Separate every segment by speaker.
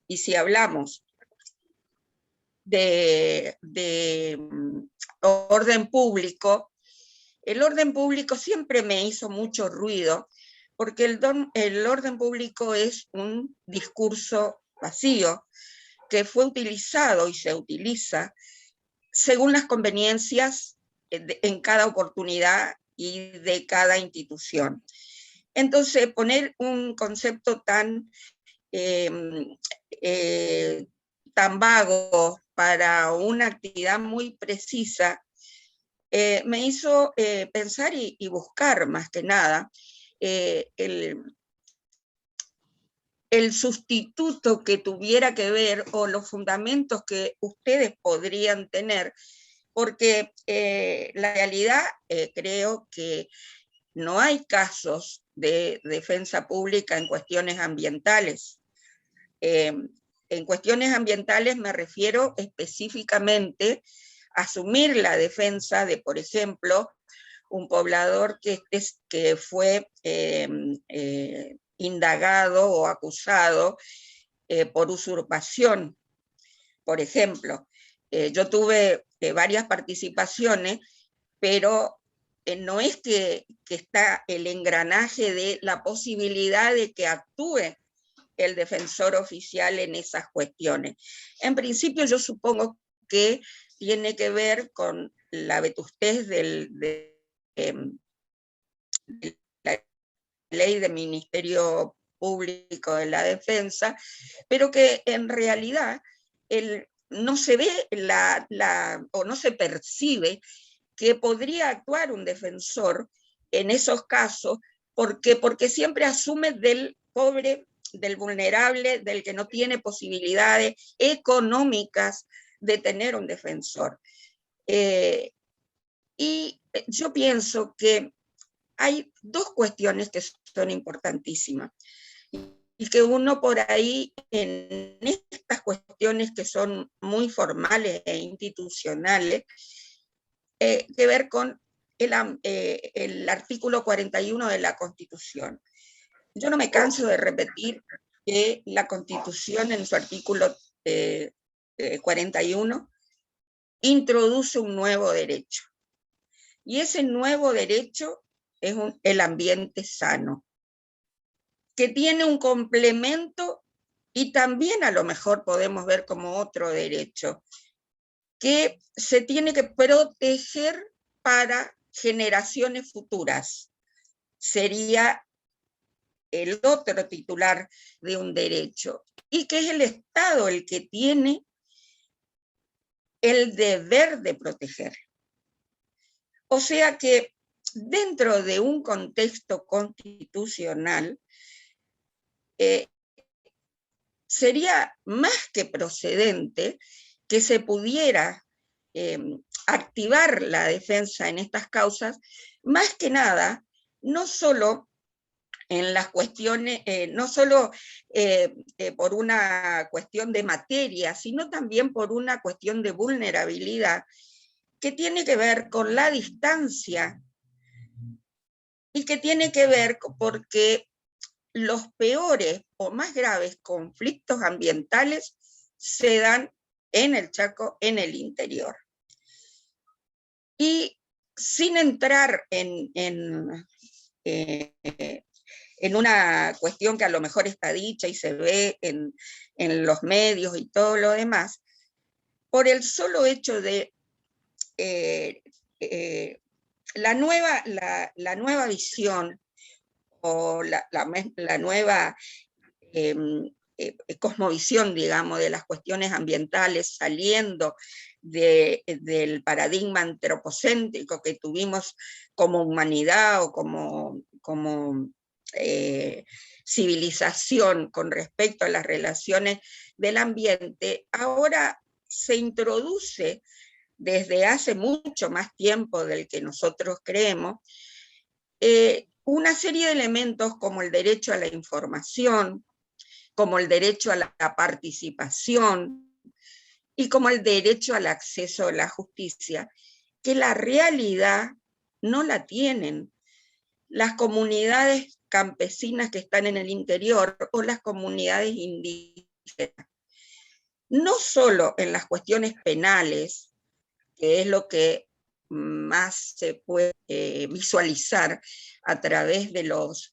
Speaker 1: Y si hablamos de orden público, el orden público siempre me hizo mucho ruido, porque el orden público es un discurso vacío que fue utilizado y se utiliza según las conveniencias en cada oportunidad y de cada institución. Entonces, poner un concepto tan vago para una actividad muy precisa, me hizo pensar y buscar más que nada el sustituto que tuviera que ver o los fundamentos que ustedes podrían tener, porque la realidad creo que no hay casos de defensa pública en cuestiones ambientales. En cuestiones ambientales me refiero específicamente a asumir la defensa de, por ejemplo, un poblador que fue indagado o acusado por usurpación, por ejemplo. Yo tuve varias participaciones, pero no es que está el engranaje de la posibilidad de que actúe el defensor oficial en esas cuestiones. En principio yo supongo que tiene que ver con la vetustez de la ley de Ministerio Público de la Defensa, pero que en realidad no se ve o no se percibe que podría actuar un defensor en esos casos, porque siempre asume del pobre, del vulnerable, del que no tiene posibilidades económicas de tener un defensor. Y yo pienso que hay dos cuestiones que son importantísimas y que uno por ahí en estas cuestiones que son muy formales e institucionales, que ver con el artículo 41 de la Constitución. Yo no me canso de repetir que la Constitución en su artículo 41 introduce un nuevo derecho. Y ese nuevo derecho es el ambiente sano, que tiene un complemento y también a lo mejor podemos ver como otro derecho, que se tiene que proteger para generaciones futuras. Sería el otro titular de un derecho, y que es el Estado el que tiene el deber de proteger. O sea que dentro de un contexto constitucional, sería más que procedente que se pudiera activar la defensa en estas causas, más que nada, no solo en las cuestiones, no solo por una cuestión de materia, sino también por una cuestión de vulnerabilidad que tiene que ver con la distancia y que tiene que ver porque los peores o más graves conflictos ambientales se dan en el Chaco, en el interior. Y sin entrar en una cuestión que a lo mejor está dicha y se ve en los medios y todo lo demás, por el solo hecho de la nueva visión o la nueva cosmovisión, digamos, de las cuestiones ambientales, saliendo del paradigma antropocéntrico que tuvimos como humanidad o como civilización con respecto a las relaciones del ambiente, ahora se introduce desde hace mucho más tiempo del que nosotros creemos, una serie de elementos como el derecho a la información, como el derecho a la participación y como el derecho al acceso a la justicia, que la realidad no la tienen las comunidades campesinas que están en el interior o las comunidades indígenas. no solo en las cuestiones penales, que es lo que más se puede visualizar a través de los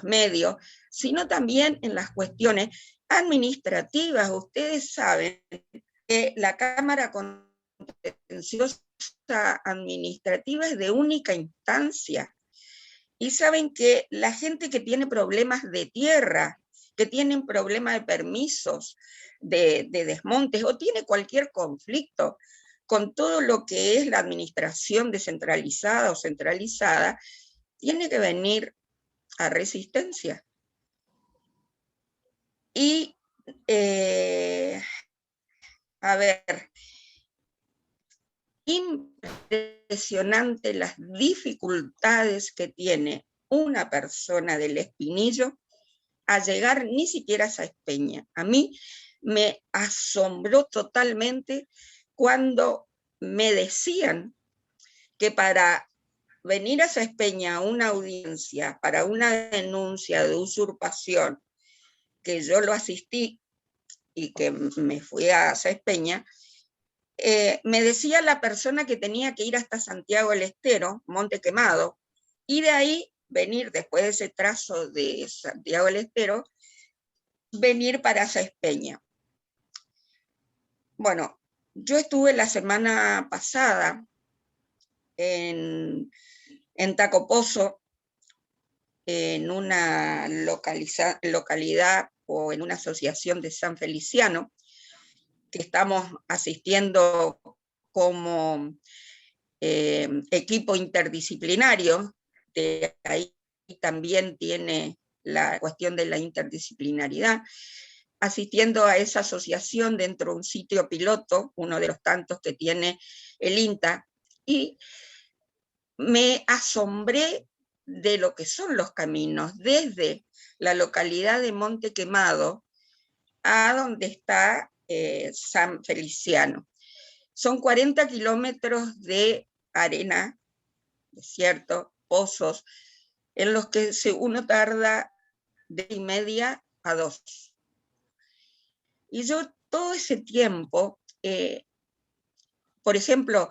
Speaker 1: medios, sino también en las cuestiones administrativas. Ustedes saben que la Cámara Contenciosa Administrativa es de única instancia, y saben que la gente que tiene problemas de tierra, que tienen problemas de permisos, de desmontes, o tiene cualquier conflicto con todo lo que es la administración descentralizada o centralizada, tiene que venir a Resistencia. Y, a ver, impresionante las dificultades que tiene una persona del Espinillo a llegar ni siquiera a Sáenz Peña. A mí me asombró totalmente cuando me decían que para venir a Sáenz Peña a una audiencia, para una denuncia de usurpación, que yo lo asistí y que me fui a Sáenz Peña, me decía la persona que tenía que ir hasta Santiago del Estero, Monte Quemado, y de ahí venir, después de ese trazo de Santiago del Estero, venir para Sáenz Peña. Bueno, yo estuve la semana pasada en Tacopozo, en una localidad o en una asociación de San Feliciano, que estamos asistiendo como equipo interdisciplinario. De ahí también tiene la cuestión de la interdisciplinaridad, asistiendo a esa asociación dentro de un sitio piloto, uno de los tantos que tiene el INTA, y me asombré de lo que son los caminos, desde la localidad de Monte Quemado a donde está San Feliciano. Son 40 kilómetros de arena, desierto, pozos, en los que uno tarda de y media a 2. Y yo todo ese tiempo, por ejemplo,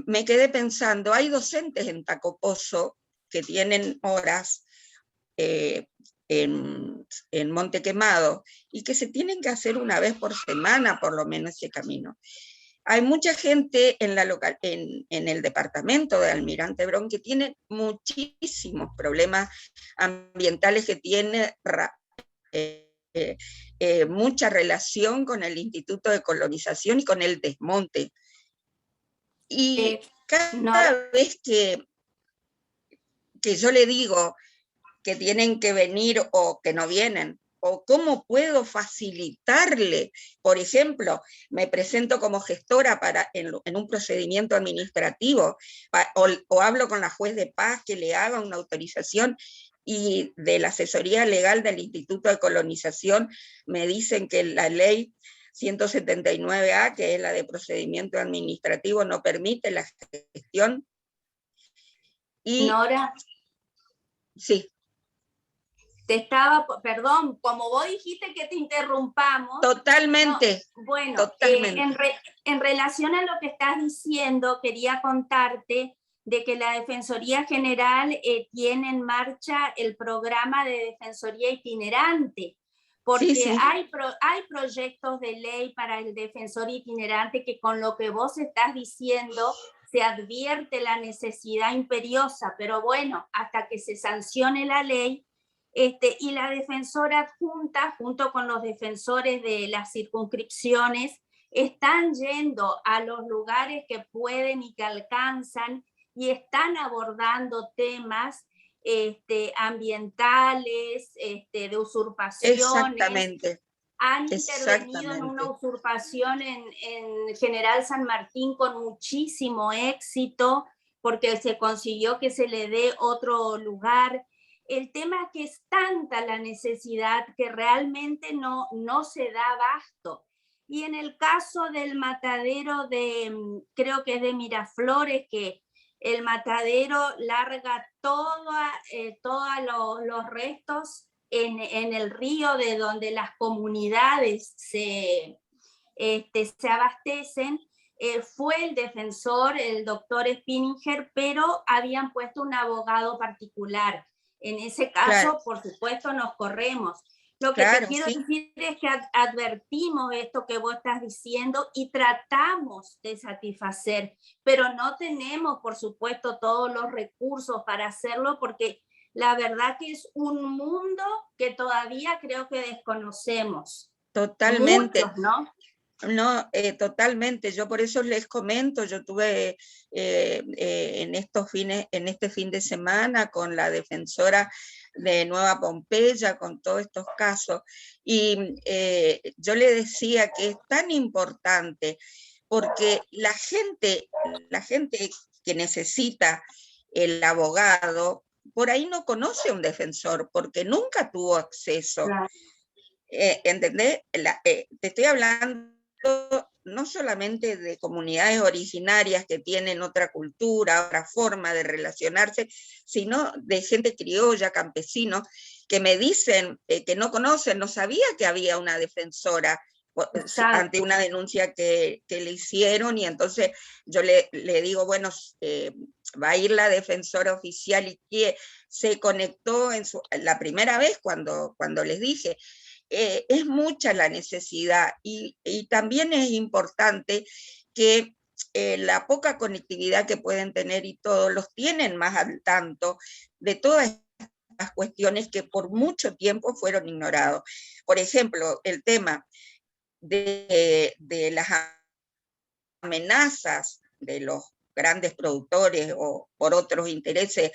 Speaker 1: me quedé pensando, hay docentes en Tacopozo que tienen horas en Monte Quemado y que se tienen que hacer una vez por semana, por lo menos, ese camino. Hay mucha gente en el departamento de Almirante Brown que tiene muchísimos problemas ambientales, que tiene mucha relación con el Instituto de Colonización y con el desmonte. Y cada vez que yo le digo que tienen que venir o que no vienen, o cómo puedo facilitarle, por ejemplo, me presento como gestora en un procedimiento administrativo, o hablo con la juez de paz que le haga una autorización, y de la asesoría legal del Instituto de Colonización me dicen que la ley 179A, que es la de procedimiento administrativo, no permite la gestión. Y
Speaker 2: Nora,
Speaker 1: sí.
Speaker 2: Perdón, como vos dijiste que te interrumpamos.
Speaker 1: Totalmente.
Speaker 2: No, bueno,
Speaker 1: totalmente.
Speaker 2: En relación a lo que estás diciendo, quería contarte de que la Defensoría General tiene en marcha el programa de Defensoría Itinerante, porque sí. Hay proyectos de ley para el defensor itinerante que, con lo que vos estás diciendo, se advierte la necesidad imperiosa, pero bueno, hasta que se sancione la ley. Y la defensora adjunta, junto con los defensores de las circunscripciones, están yendo a los lugares que pueden y que alcanzan, y están abordando temas ambientales, de usurpaciones.
Speaker 1: Exactamente.
Speaker 2: Han intervenido en una usurpación en General San Martín con muchísimo éxito, porque se consiguió que se le dé otro lugar. El tema es que es tanta la necesidad que realmente no se da abasto. Y en el caso del matadero creo que es de Miraflores, que el matadero larga todos los restos en el río, de donde las comunidades se se abastecen. Fue el defensor, el doctor Spinninger, pero habían puesto un abogado particular. En ese caso,
Speaker 1: Claro,
Speaker 2: por supuesto, nos corremos. Lo que te
Speaker 1: claro,
Speaker 2: quiero
Speaker 1: sí,
Speaker 2: decir es que advertimos esto que vos estás diciendo y tratamos de satisfacer, pero no tenemos, por supuesto, todos los recursos para hacerlo, porque la verdad que es un mundo que todavía creo que desconocemos.
Speaker 1: totalmente.
Speaker 2: Muchos, ¿no?
Speaker 1: No, totalmente. Yo por eso les comento, yo tuve en este fin de semana con la defensora de Nueva Pompeya, con todos estos casos, y yo le decía que es tan importante porque la gente que necesita el abogado, por ahí no conoce a un defensor porque nunca tuvo acceso.
Speaker 2: Claro.
Speaker 1: ¿Entendés? Te estoy hablando no solamente de comunidades originarias que tienen otra cultura, otra forma de relacionarse, sino de gente criolla, campesinos, que me dicen que no conocen, no sabía que había una defensora ante
Speaker 2: Exacto.
Speaker 1: una denuncia que le hicieron, y entonces yo le digo, bueno, va a ir la defensora oficial, y que se conectó la primera vez cuando les dije, es mucha la necesidad, y también es importante que la poca conectividad que pueden tener y todos los tienen más al tanto de todas las cuestiones que por mucho tiempo fueron ignorados. Por ejemplo, el tema de las amenazas de los grandes productores o por otros intereses.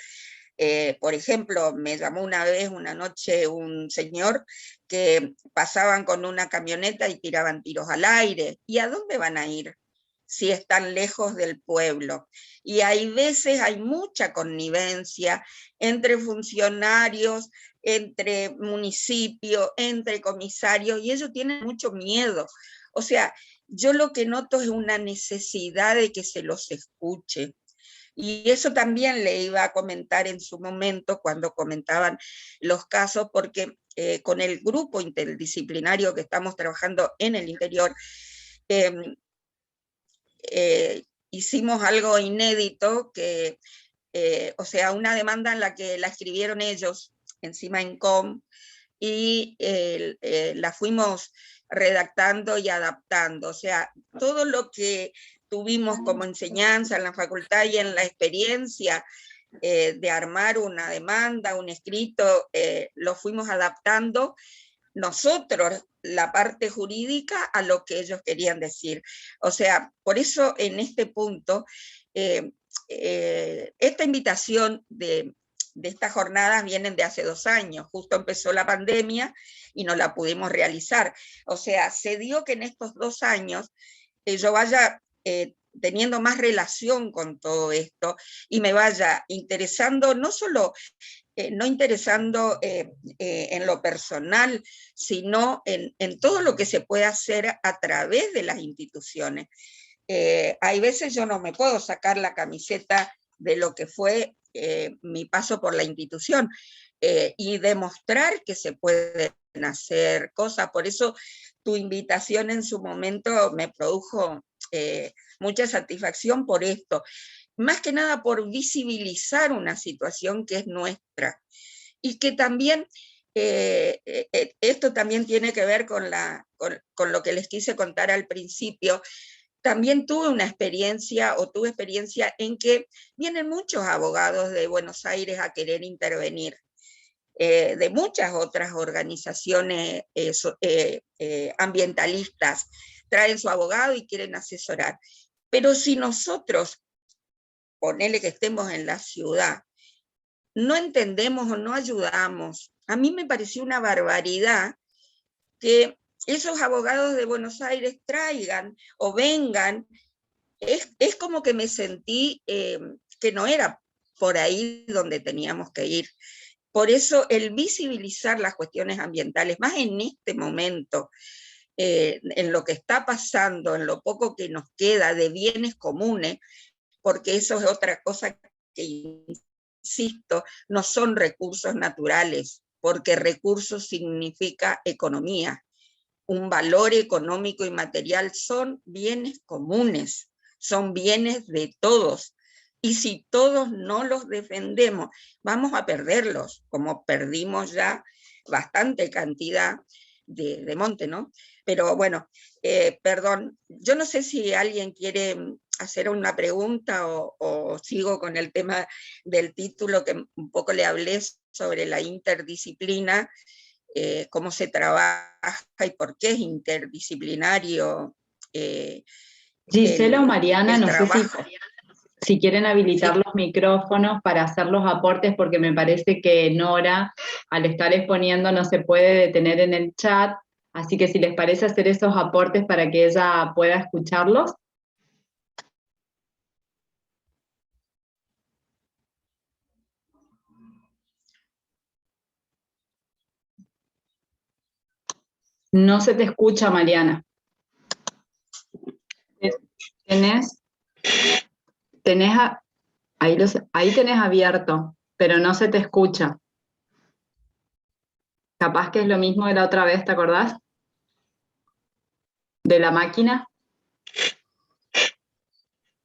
Speaker 1: Por ejemplo, me llamó una vez, una noche, un señor que pasaban con una camioneta y tiraban tiros al aire. ¿Y a dónde van a ir si están lejos del pueblo? Y hay veces, hay mucha connivencia entre funcionarios, entre municipios, entre comisarios, y ellos tienen mucho miedo. O sea, yo lo que noto es una necesidad de que se los escuche. Y eso también le iba a comentar en su momento cuando comentaban los casos, porque con el grupo interdisciplinario que estamos trabajando en el interior, eh, hicimos algo inédito, o sea, una demanda en la que la escribieron ellos, encima en COM, y la fuimos redactando y adaptando. O sea, todo lo que tuvimos como enseñanza en la facultad y en la experiencia de armar una demanda, un escrito, lo fuimos adaptando nosotros, la parte jurídica, a lo que ellos querían decir. O sea, por eso en este punto, esta invitación de estas jornadas vienen de hace 2 años, justo empezó la pandemia y no la pudimos realizar. O sea, se dio que en estos 2 años yo vaya teniendo más relación con todo esto y me vaya interesando, no solo no interesando en lo personal, sino en todo lo que se puede hacer a través de las instituciones. Hay veces yo no me puedo sacar la camiseta de lo que fue mi paso por la institución y demostrar que se pueden hacer cosas. Por eso tu invitación en su momento me produjo mucha satisfacción por esto, más que nada por visibilizar una situación que es nuestra y que también esto también tiene que ver con lo que les quise contar al principio. También tuve experiencia en que vienen muchos abogados de Buenos Aires a querer intervenir, de muchas otras organizaciones ambientalistas, traen su abogado y quieren asesorar. Pero si nosotros, ponele que estemos en la ciudad, no entendemos o no ayudamos, a mí me pareció una barbaridad que esos abogados de Buenos Aires traigan o vengan. Es como que me sentí que no era por ahí donde teníamos que ir. Por eso el visibilizar las cuestiones ambientales, más en este momento, en lo que está pasando, en lo poco que nos queda de bienes comunes, porque eso es otra cosa que, insisto, no son recursos naturales, porque recursos significa economía. un valor económico y material, son bienes comunes, son bienes de todos. Y si todos no los defendemos, vamos a perderlos, como perdimos ya bastante cantidad de monte, ¿no? Pero bueno, perdón, yo no sé si alguien quiere hacer una pregunta o sigo con el tema del título, que un poco le hablé sobre la interdisciplina, cómo se trabaja y por qué es interdisciplinario
Speaker 3: Gisela o Mariana,
Speaker 1: el
Speaker 3: no sé
Speaker 1: trabajo.
Speaker 3: si quieren habilitar
Speaker 1: Sí.
Speaker 3: los micrófonos para hacer los aportes, porque me parece que Nora, al estar exponiendo, no se puede detener en el chat, así que si les parece hacer esos aportes para que ella pueda escucharlos. No se te escucha, Mariana. Ahí tenés abierto, pero no se te escucha. Capaz que es lo mismo de la otra vez, ¿te acordás? De la máquina.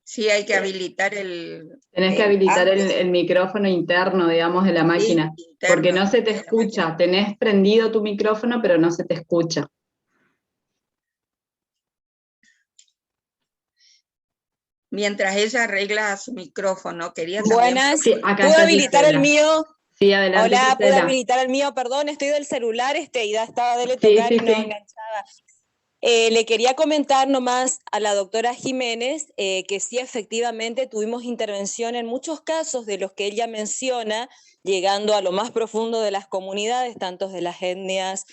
Speaker 1: Sí, hay que habilitar el...
Speaker 3: Tenés que habilitar
Speaker 1: antes.
Speaker 3: el micrófono interno, digamos, de la máquina,
Speaker 1: Sí, interno,
Speaker 3: porque no se te escucha. Tenés prendido tu micrófono, pero no se te escucha.
Speaker 1: Mientras ella arregla su micrófono, quería también...
Speaker 4: Buenas,
Speaker 3: Sí, acá
Speaker 4: ¿puedo
Speaker 3: está
Speaker 4: habilitar el
Speaker 3: Gisela.
Speaker 4: mío?
Speaker 3: Sí, adelante,
Speaker 4: Hola, ¿puedo
Speaker 3: Gisela.
Speaker 4: habilitar el mío? Perdón, estoy del celular y ya estaba de
Speaker 3: Sí,
Speaker 4: tocar
Speaker 3: sí,
Speaker 4: y no
Speaker 3: sí.
Speaker 4: enganchaba. Le quería comentar nomás a la doctora Jiménez que sí, efectivamente, tuvimos intervención en muchos casos de los que ella menciona, llegando a lo más profundo de las comunidades, tanto de las etnias,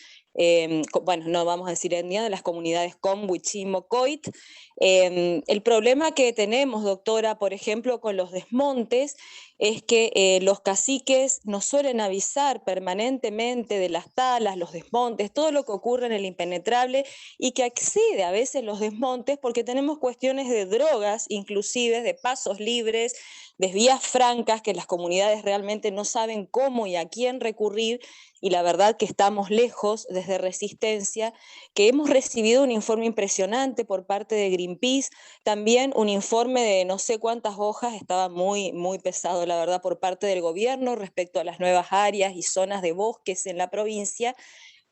Speaker 4: bueno, no vamos a decir etnia, de las comunidades Com, Huichimo, Coit. El problema que tenemos, doctora, por ejemplo, con los desmontes, es que los caciques nos suelen avisar permanentemente de las talas, los desmontes, todo lo que ocurre en el impenetrable, y que accede a veces los desmontes porque tenemos cuestiones de drogas, inclusive de pasos libres, de vías francas, que las comunidades realmente no saben cómo y a quién recurrir, y la verdad que estamos lejos desde Resistencia, que hemos recibido un informe impresionante por parte de Greenpeace, también un informe de no sé cuántas hojas, estaba muy, muy pesado la verdad por parte del gobierno respecto a las nuevas áreas y zonas de bosques en la provincia.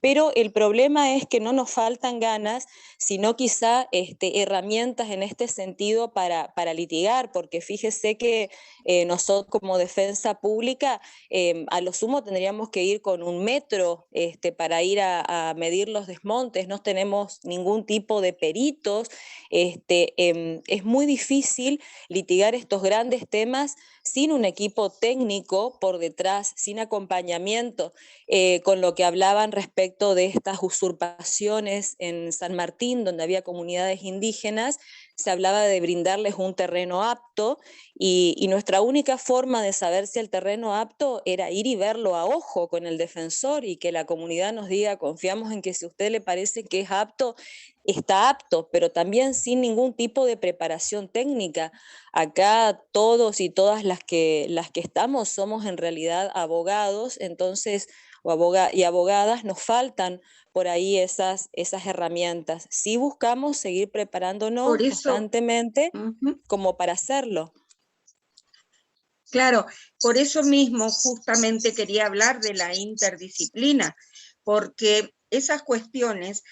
Speaker 4: Pero el problema es que no nos faltan ganas, sino quizá herramientas en este sentido para litigar, porque fíjese que nosotros como defensa pública a lo sumo tendríamos que ir con un metro para ir a medir los desmontes, no tenemos ningún tipo de peritos, es muy difícil litigar estos grandes temas sin un equipo técnico por detrás, sin acompañamiento, con lo que hablaban respecto de estas usurpaciones en San Martín, donde había comunidades indígenas, se hablaba de brindarles un terreno apto y nuestra única forma de saber si el terreno apto era ir y verlo a ojo con el defensor y que la comunidad nos diga, confiamos en que si a usted le parece que es apto, está apto, pero también sin ningún tipo de preparación técnica. Acá todos y todas las que estamos somos en realidad abogados, entonces, y abogadas, nos faltan por ahí esas herramientas. Sí buscamos seguir preparándonos
Speaker 1: Por eso,
Speaker 4: constantemente como para hacerlo.
Speaker 1: claro, por eso mismo justamente quería hablar de la interdisciplina, porque esas cuestiones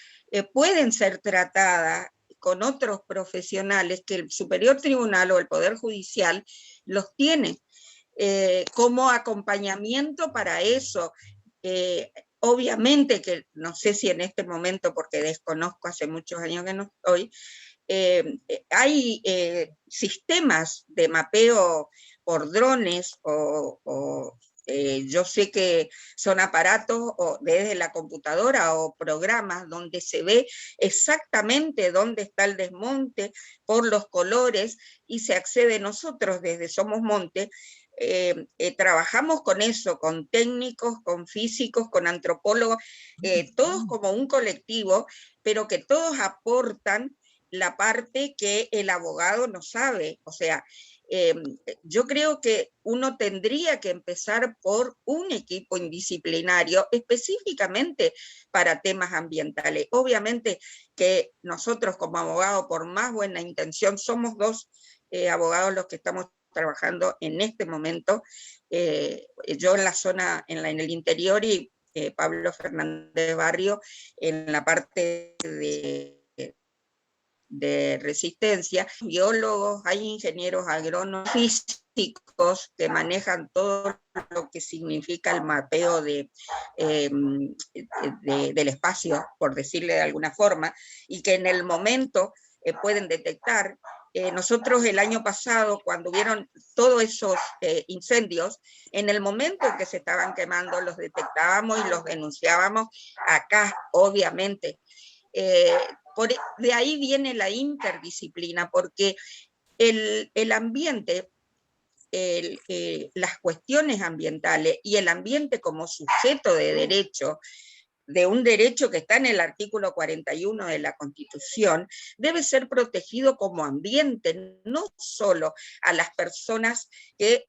Speaker 1: pueden ser tratadas con otros profesionales que el Superior Tribunal o el Poder Judicial los tiene como acompañamiento para eso. Obviamente que no sé si en este momento, porque desconozco, hace muchos años que no estoy, hay sistemas de mapeo por drones yo sé que son aparatos o desde la computadora o programas donde se ve exactamente dónde está el desmonte por los colores y se accede. Nosotros desde Somos Monte trabajamos con eso, con técnicos, con físicos, con antropólogos, todos como un colectivo, pero que todos aportan la parte que el abogado no sabe. O sea, yo creo que uno tendría que empezar por un equipo indisciplinario específicamente para temas ambientales. Obviamente que nosotros como abogados, por más buena intención, somos dos abogados los que estamos trabajando en este momento, yo en la zona, en el interior, y Pablo Fernández Barrio en la parte de resistencia, biólogos, hay ingenieros agrónomos, físicos que manejan todo lo que significa el mapeo del espacio, por decirle de alguna forma, y que en el momento pueden detectar. Nosotros el año pasado, cuando hubieron todos esos incendios, en el momento en que se estaban quemando, los detectábamos y los denunciábamos acá, obviamente. De ahí viene la interdisciplina, porque el ambiente, las cuestiones ambientales y el ambiente como sujeto de derecho, de un derecho que está en el artículo 41 de la Constitución, debe ser protegido como ambiente, no solo a las personas que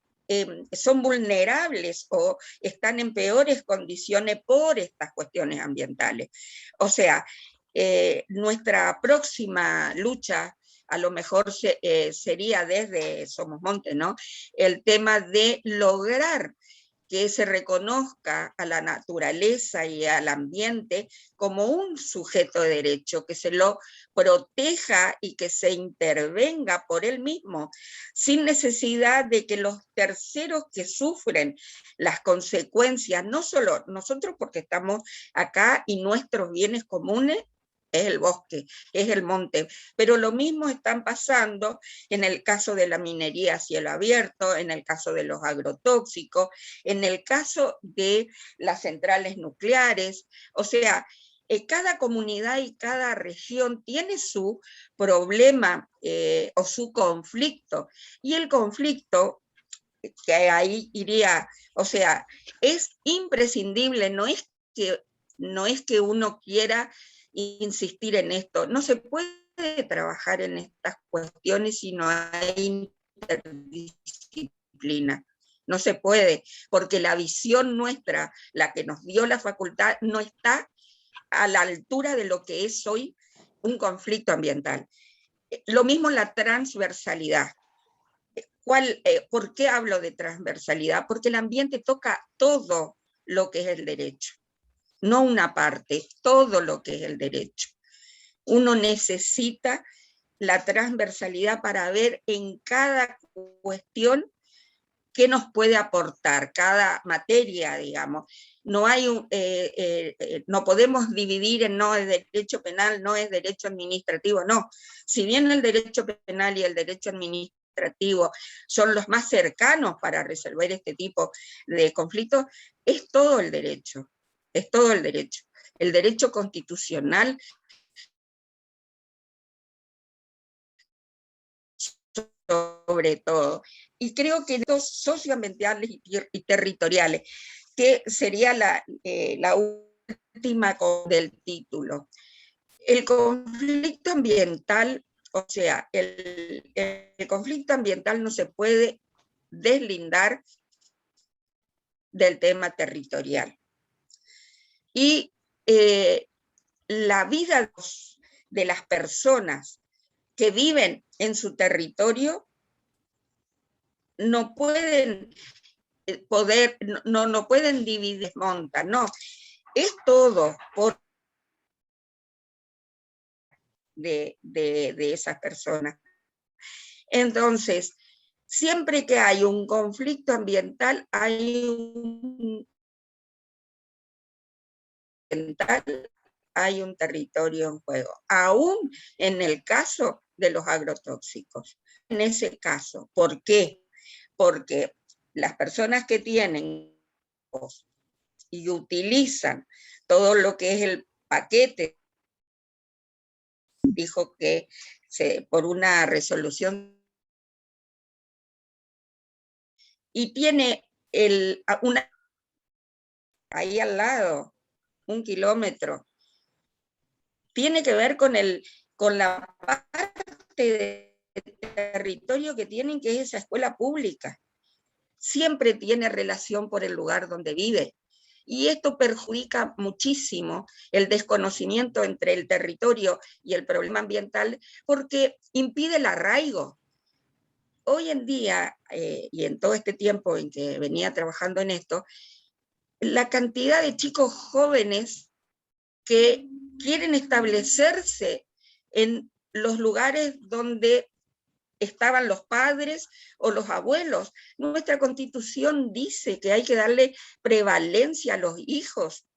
Speaker 1: son vulnerables o están en peores condiciones por estas cuestiones ambientales. O sea, nuestra próxima lucha a lo mejor sería desde Somos Monte, ¿no? El tema de lograr que se reconozca a la naturaleza y al ambiente como un sujeto de derecho, que se lo proteja y que se intervenga por él mismo, sin necesidad de que los terceros que sufren las consecuencias, no solo nosotros porque estamos acá y nuestros bienes comunes, es el bosque, es el monte, pero lo mismo están pasando en el caso de la minería a cielo abierto, en el caso de los agrotóxicos, en el caso de las centrales nucleares. O sea, cada comunidad y cada región tiene su problema o su conflicto, y el conflicto, que ahí iría, o sea, es imprescindible, no es que uno quiera insistir en esto, no se puede trabajar en estas cuestiones si no hay interdisciplina. No se puede, porque la visión nuestra, la que nos dio la facultad, no está a la altura de lo que es hoy un conflicto ambiental. Lo mismo la transversalidad. ¿Por qué hablo de transversalidad? Porque el ambiente toca todo lo que es el derecho, no una parte, todo lo que es el derecho. Uno necesita la transversalidad para ver en cada cuestión qué nos puede aportar, cada materia, digamos. No no podemos dividir en no es derecho penal, no es derecho administrativo, no. Si bien el derecho penal y el derecho administrativo son los más cercanos para resolver este tipo de conflictos, es todo el derecho, es todo el derecho. El derecho constitucional sobre todo. Y creo que los socioambientales y territoriales, que sería la última del título. El conflicto ambiental, o sea, el conflicto ambiental no se puede deslindar del tema territorial. Y la vida de las personas que viven en su territorio no pueden no pueden dividir, montar, no, es todo por de esas personas. Entonces, siempre que hay un conflicto ambiental, hay un territorio en juego, aún en el caso de los agrotóxicos. En ese caso, ¿por qué? Porque las personas que tienen y utilizan todo lo que es el paquete, dijo que por una resolución, y tiene ahí al lado, 1 kilómetro, tiene que ver con la parte territorio que tienen, que es esa escuela pública. Siempre tiene relación por el lugar donde vive. Y esto perjudica muchísimo el desconocimiento entre el territorio y el problema ambiental, porque impide el arraigo. Hoy en día, y en todo este tiempo en que venía trabajando en esto, la cantidad de chicos jóvenes que quieren establecerse en los lugares donde estaban los padres o los abuelos. Nuestra Constitución dice que hay que darle prevalencia a los hijos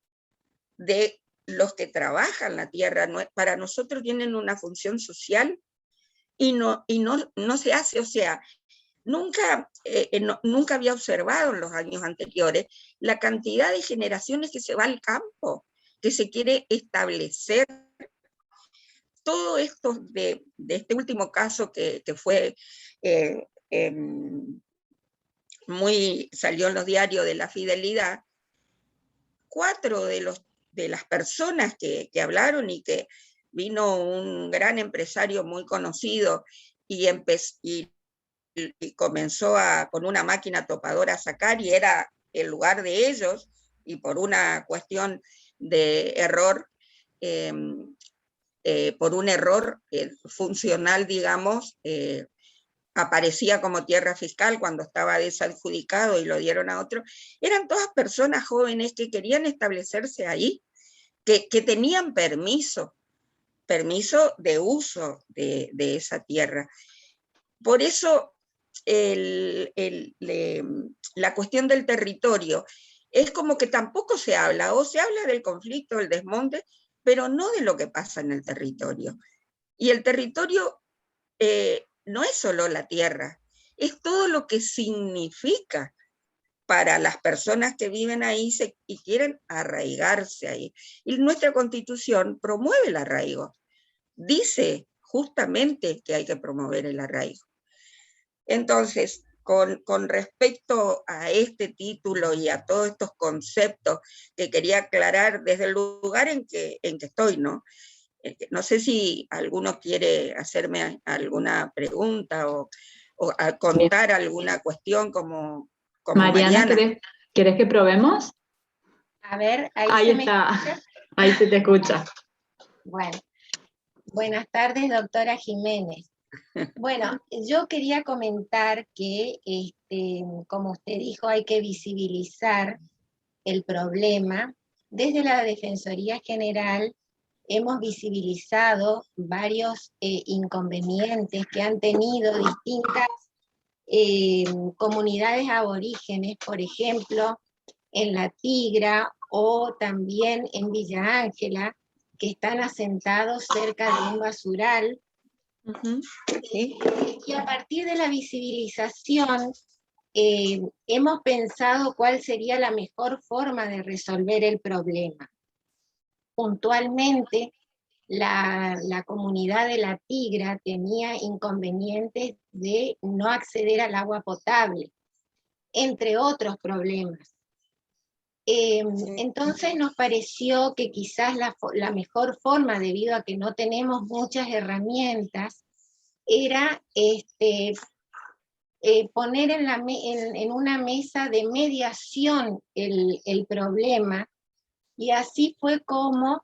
Speaker 1: de los que trabajan la tierra. Para nosotros tienen una función social y no se hace. O sea, nunca había observado en los años anteriores la cantidad de generaciones que se va al campo, que se quiere establecer. Todo esto de este último caso que fue salió en los diarios, de la fidelidad, 4 de las personas que hablaron, y que vino un gran empresario muy conocido y comenzó con una máquina topadora a sacar, y era el lugar de ellos, y por una cuestión de error, por un error funcional, digamos, aparecía como tierra fiscal cuando estaba desadjudicado y lo dieron a otro. Eran todas personas jóvenes que querían establecerse ahí, que tenían permiso de uso de esa tierra. Por eso la cuestión del territorio es como que tampoco se habla, o se habla del conflicto, del desmonte, pero no de lo que pasa en el territorio. Y el territorio no es solo la tierra, es todo lo que significa para las personas que viven ahí y quieren arraigarse ahí. Y nuestra Constitución promueve el arraigo, dice justamente que hay que promover el arraigo. Entonces, con respecto a este título y a todos estos conceptos que quería aclarar desde el lugar en que estoy, ¿no? No sé si alguno quiere hacerme alguna pregunta o contar alguna cuestión como
Speaker 3: Mariana. ¿Querés que probemos?
Speaker 5: A ver,
Speaker 3: ahí está. Ahí se te escucha.
Speaker 5: Bueno, buenas tardes, doctora Jiménez. Bueno, yo quería comentar que, como usted dijo, hay que visibilizar el problema. Desde la Defensoría General hemos visibilizado varios inconvenientes que han tenido distintas comunidades aborígenes, por ejemplo, en La Tigra o también en Villa Ángela, que están asentados cerca de un basural. ¿Sí? Y a partir de la visibilización hemos pensado cuál sería la mejor forma de resolver el problema. Puntualmente, la comunidad de La Tigra tenía inconvenientes de no acceder al agua potable, entre otros problemas. Entonces nos pareció que quizás la mejor forma, debido a que no tenemos muchas herramientas, era poner en una mesa de mediación el problema, y así fue como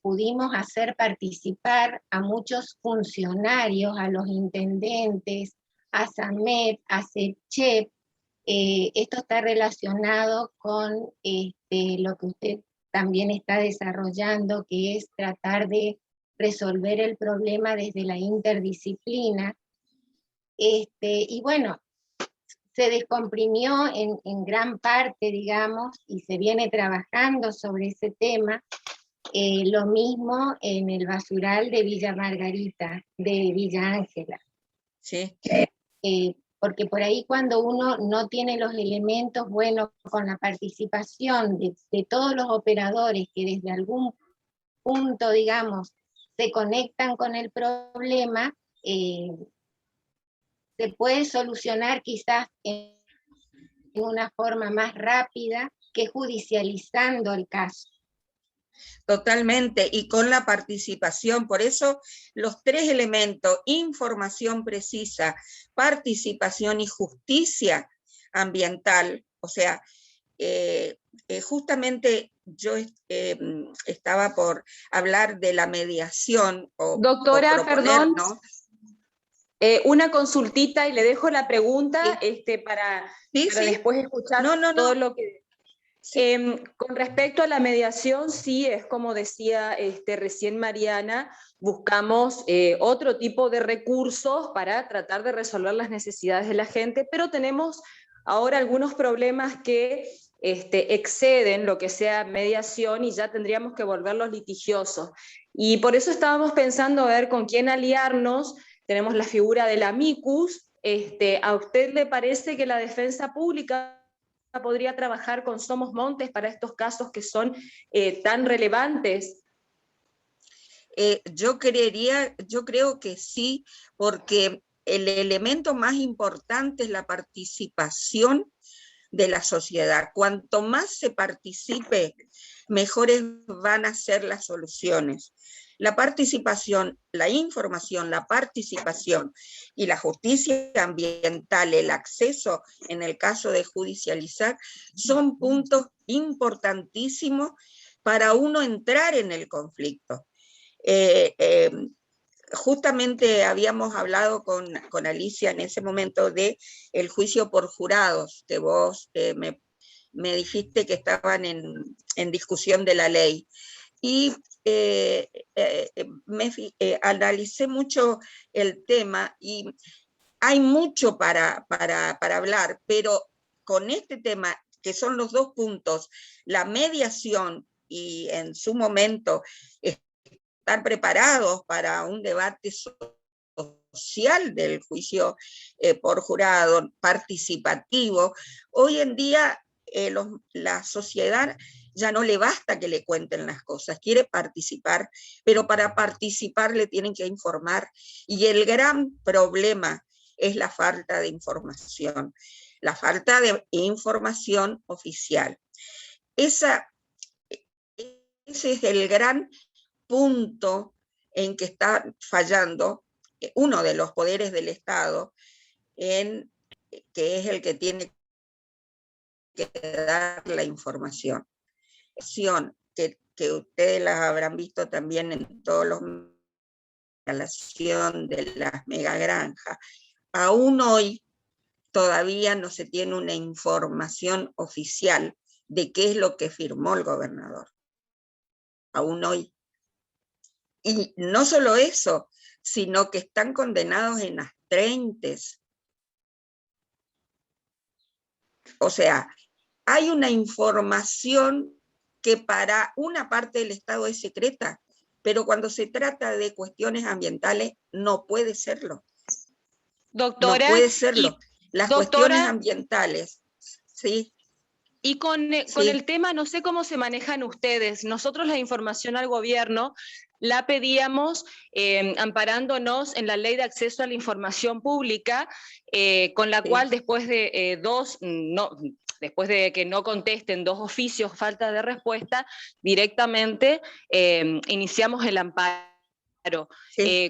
Speaker 5: pudimos hacer participar a muchos funcionarios, a los intendentes, a SAMEP, a SECHEP. Esto está relacionado con lo que usted también está desarrollando, que es tratar de resolver el problema desde la interdisciplina. Y bueno, se descomprimió en gran parte, digamos, y se viene trabajando sobre ese tema. Lo mismo en el basural de Villa Margarita, de Villa Ángela.
Speaker 1: Sí.
Speaker 5: Porque por ahí, cuando uno no tiene los elementos, bueno, con la participación de todos los operadores que desde algún punto, digamos, se conectan con el problema, se puede solucionar quizás en una forma más rápida que judicializando el caso.
Speaker 1: Totalmente, y con la participación. Por eso los tres elementos: información precisa, participación y justicia ambiental. O sea, justamente yo estaba por hablar de la mediación
Speaker 6: Doctora,
Speaker 1: o proponer,
Speaker 6: perdón,
Speaker 1: ¿no?
Speaker 6: Una consultita y le dejo la pregunta para
Speaker 1: Sí.
Speaker 6: después escuchar
Speaker 1: No.
Speaker 6: todo lo que...
Speaker 1: Sí.
Speaker 6: Con respecto a la mediación, sí, es como decía recién Mariana, buscamos otro tipo de recursos para tratar de resolver las necesidades de la gente, pero tenemos ahora algunos problemas que exceden lo que sea mediación y ya tendríamos que volverlos litigiosos. Y por eso estábamos pensando a ver con quién aliarnos. Tenemos la figura del amicus. ¿A usted le parece que la defensa pública podría trabajar con Somos Montes para estos casos que son tan relevantes?
Speaker 1: Yo creo que sí, porque el elemento más importante es la participación de la sociedad. Cuanto más se participe, mejores van a ser las soluciones. La participación, la información, la participación y la justicia ambiental, el acceso en el caso de judicializar, son puntos importantísimos para uno entrar en el conflicto. Justamente habíamos hablado con Alicia en ese momento de el juicio por jurados, que vos me dijiste que estaban en discusión de la ley. Y analicé mucho el tema y hay mucho para hablar, pero con este tema, que son los dos puntos, la mediación y en su momento estar preparados para un debate social del juicio por jurado, participativo. Hoy en día la sociedad ya no le basta que le cuenten las cosas, quiere participar, pero para participar le tienen que informar. Y el gran problema es la falta de información, la falta de información oficial. Ese es el gran punto en que está fallando uno de los poderes del Estado, que es el que tiene que dar la información. Que ustedes las habrán visto también en todos los instalación de las megagranjas. Aún hoy todavía no se tiene una información oficial de qué es lo que firmó el gobernador. Aún hoy. Y no solo eso, sino que están condenados en astrentes. O sea, hay una información que para una parte del Estado es secreta, pero cuando se trata de cuestiones ambientales no puede serlo.
Speaker 6: Doctora,
Speaker 1: no puede serlo. Las
Speaker 6: doctora,
Speaker 1: cuestiones ambientales, ¿sí?
Speaker 6: Y con el tema, no sé cómo se manejan ustedes. Nosotros la información al gobierno la pedíamos amparándonos en la Ley de Acceso a la Información Pública, con la cual después de después de que no contesten 2 oficios, falta de respuesta, directamente iniciamos el amparo.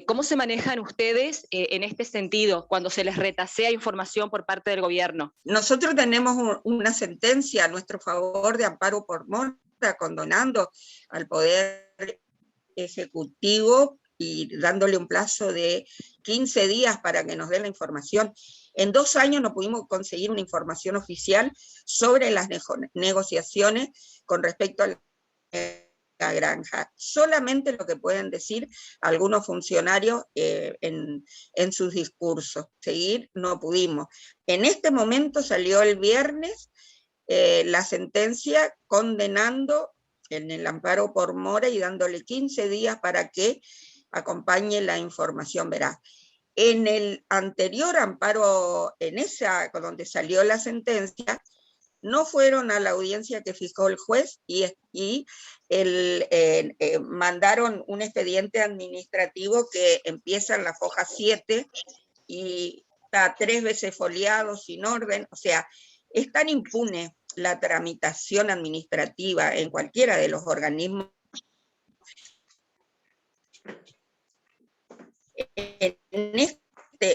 Speaker 6: ¿Cómo se manejan ustedes en este sentido cuando se les retasea información por parte del gobierno?
Speaker 1: Nosotros tenemos una sentencia a nuestro favor de amparo por mora, condonando al Poder Ejecutivo y dándole un plazo de 15 días para que nos dé la información. En 2 años no pudimos conseguir una información oficial sobre las negociaciones con respecto a la granja. Solamente lo que pueden decir algunos funcionarios en sus discursos. Seguir no pudimos. En este momento salió el viernes la sentencia condenando en el amparo por mora y dándole 15 días para que acompañe la información veraz. En el anterior amparo, en esa donde salió la sentencia, no fueron a la audiencia que fijó el juez y mandaron un expediente administrativo que empieza en la foja 7 y está 3 veces foliado, sin orden. O sea, es tan impune la tramitación administrativa en cualquiera de los organismos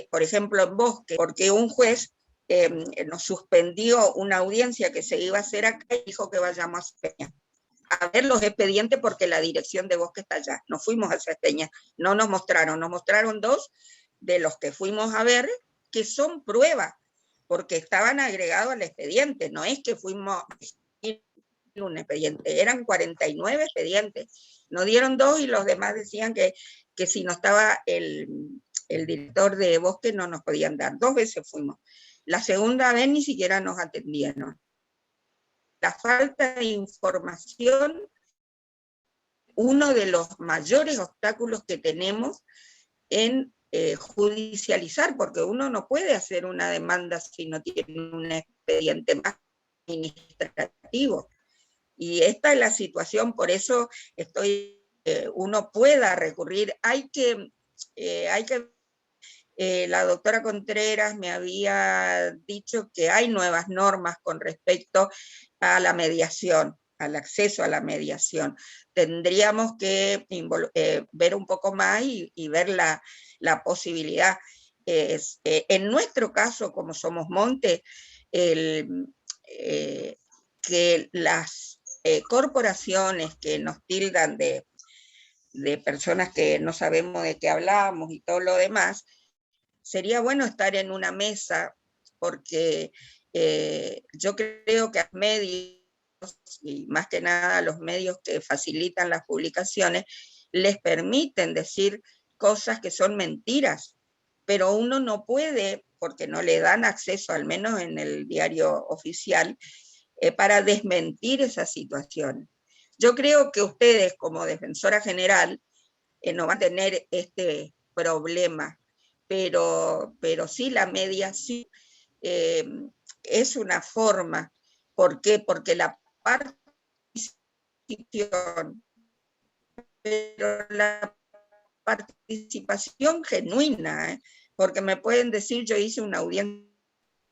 Speaker 1: por ejemplo, en Bosque, porque un juez nos suspendió una audiencia que se iba a hacer acá y dijo que vayamos a Peña a ver los expedientes porque la dirección de Bosque está allá. Nos fuimos a Peña, no nos mostraron 2 de los que fuimos a ver que son pruebas, porque estaban agregados al expediente, no es que fuimos un expediente, eran 49 expedientes, nos dieron 2 y los demás decían que si no estaba el director de Bosque no nos podían dar. 2 veces fuimos. La segunda vez ni siquiera nos atendieron. La falta de información, uno de los mayores obstáculos que tenemos en judicializar, porque uno no puede hacer una demanda si no tiene un expediente más administrativo. Y esta es la situación, por eso uno pueda recurrir. La doctora Contreras me había dicho que hay nuevas normas con respecto a la mediación, al acceso a la mediación. Tendríamos que ver un poco más y ver la posibilidad. En nuestro caso, como somos Monte, que las corporaciones que nos tildan de personas que no sabemos de qué hablamos y todo lo demás, sería bueno estar en una mesa, porque yo creo que a medios, y más que nada a los medios que facilitan las publicaciones, les permiten decir cosas que son mentiras, pero uno no puede, porque no le dan acceso, al menos en el diario oficial, para desmentir esa situación. Yo creo que ustedes, como defensora general, no van a tener este problema, pero sí la mediación es una forma. ¿Por qué? Porque la participación, pero la participación genuina, porque me pueden decir, yo hice una audiencia,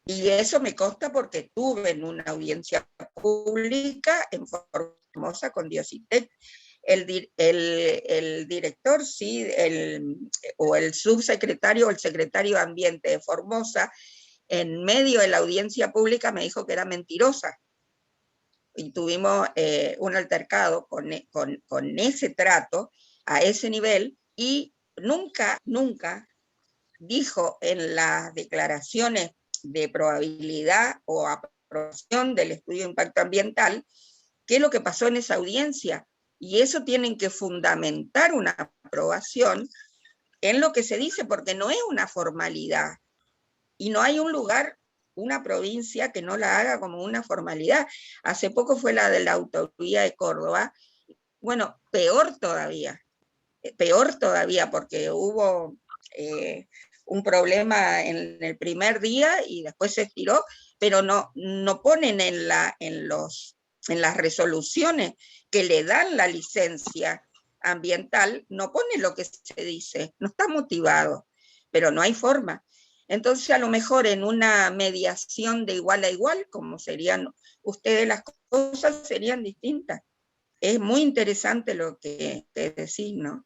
Speaker 1: y eso me consta porque tuve en una audiencia pública en Formosa con Diositec. El director, sí, o el subsecretario o el secretario de Ambiente de Formosa, en medio de la audiencia pública me dijo que era mentirosa. Y tuvimos un altercado con ese trato, a ese nivel, y nunca dijo en las declaraciones de probabilidad o aprobación del estudio de impacto ambiental qué es lo que pasó en esa audiencia. Y eso tienen que fundamentar una aprobación en lo que se dice, porque no es una formalidad. Y no hay un lugar, una provincia que no la haga como una formalidad. Hace poco fue la de la autovía de Córdoba. Bueno, peor todavía, porque hubo un problema en el primer día y después se estiró, pero no ponen en las resoluciones que le dan la licencia ambiental, no pone lo que se dice, no está motivado, pero no hay forma. Entonces, a lo mejor en una mediación de igual a igual, como serían ustedes, las cosas serían distintas. Es muy interesante lo que decís, ¿no?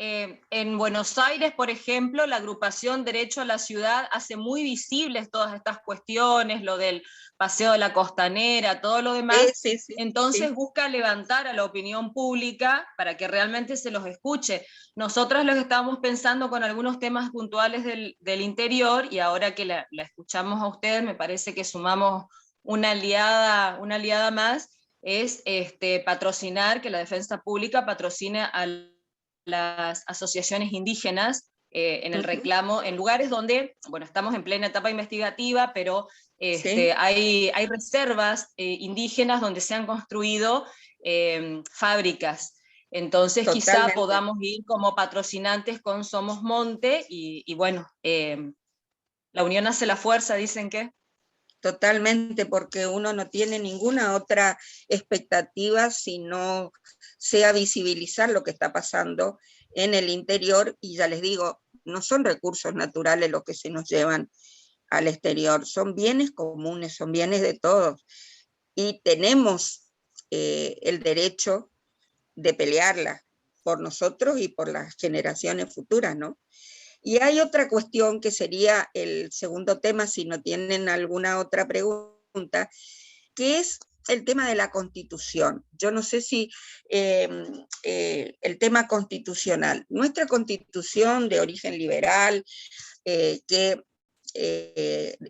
Speaker 6: En Buenos Aires, por ejemplo, la agrupación Derecho a la Ciudad hace muy visibles todas estas cuestiones, lo del paseo de la costanera, todo lo demás.
Speaker 1: Sí,
Speaker 6: Entonces busca levantar a la opinión pública para que realmente se los escuche. Nosotras lo que estábamos pensando con algunos temas puntuales del interior, y ahora que la escuchamos a ustedes, me parece que sumamos una aliada más, es patrocinar, que la defensa pública patrocine al las asociaciones indígenas en el reclamo, en lugares donde, bueno, estamos en plena etapa investigativa, pero hay reservas indígenas donde se han construido fábricas. Entonces quizá podamos ir como patrocinantes con Somos Monte y bueno, la unión hace la fuerza, dicen que.
Speaker 1: Totalmente, porque uno no tiene ninguna otra expectativa sino sea visibilizar lo que está pasando en el interior, y ya les digo, no son recursos naturales los que se nos llevan al exterior, son bienes comunes, son bienes de todos, y tenemos el derecho de pelearla, por nosotros y por las generaciones futuras, ¿no? Y hay otra cuestión que sería el segundo tema, si no tienen alguna otra pregunta, que es el tema de la Constitución. Yo no sé si el tema constitucional. Nuestra Constitución de origen liberal,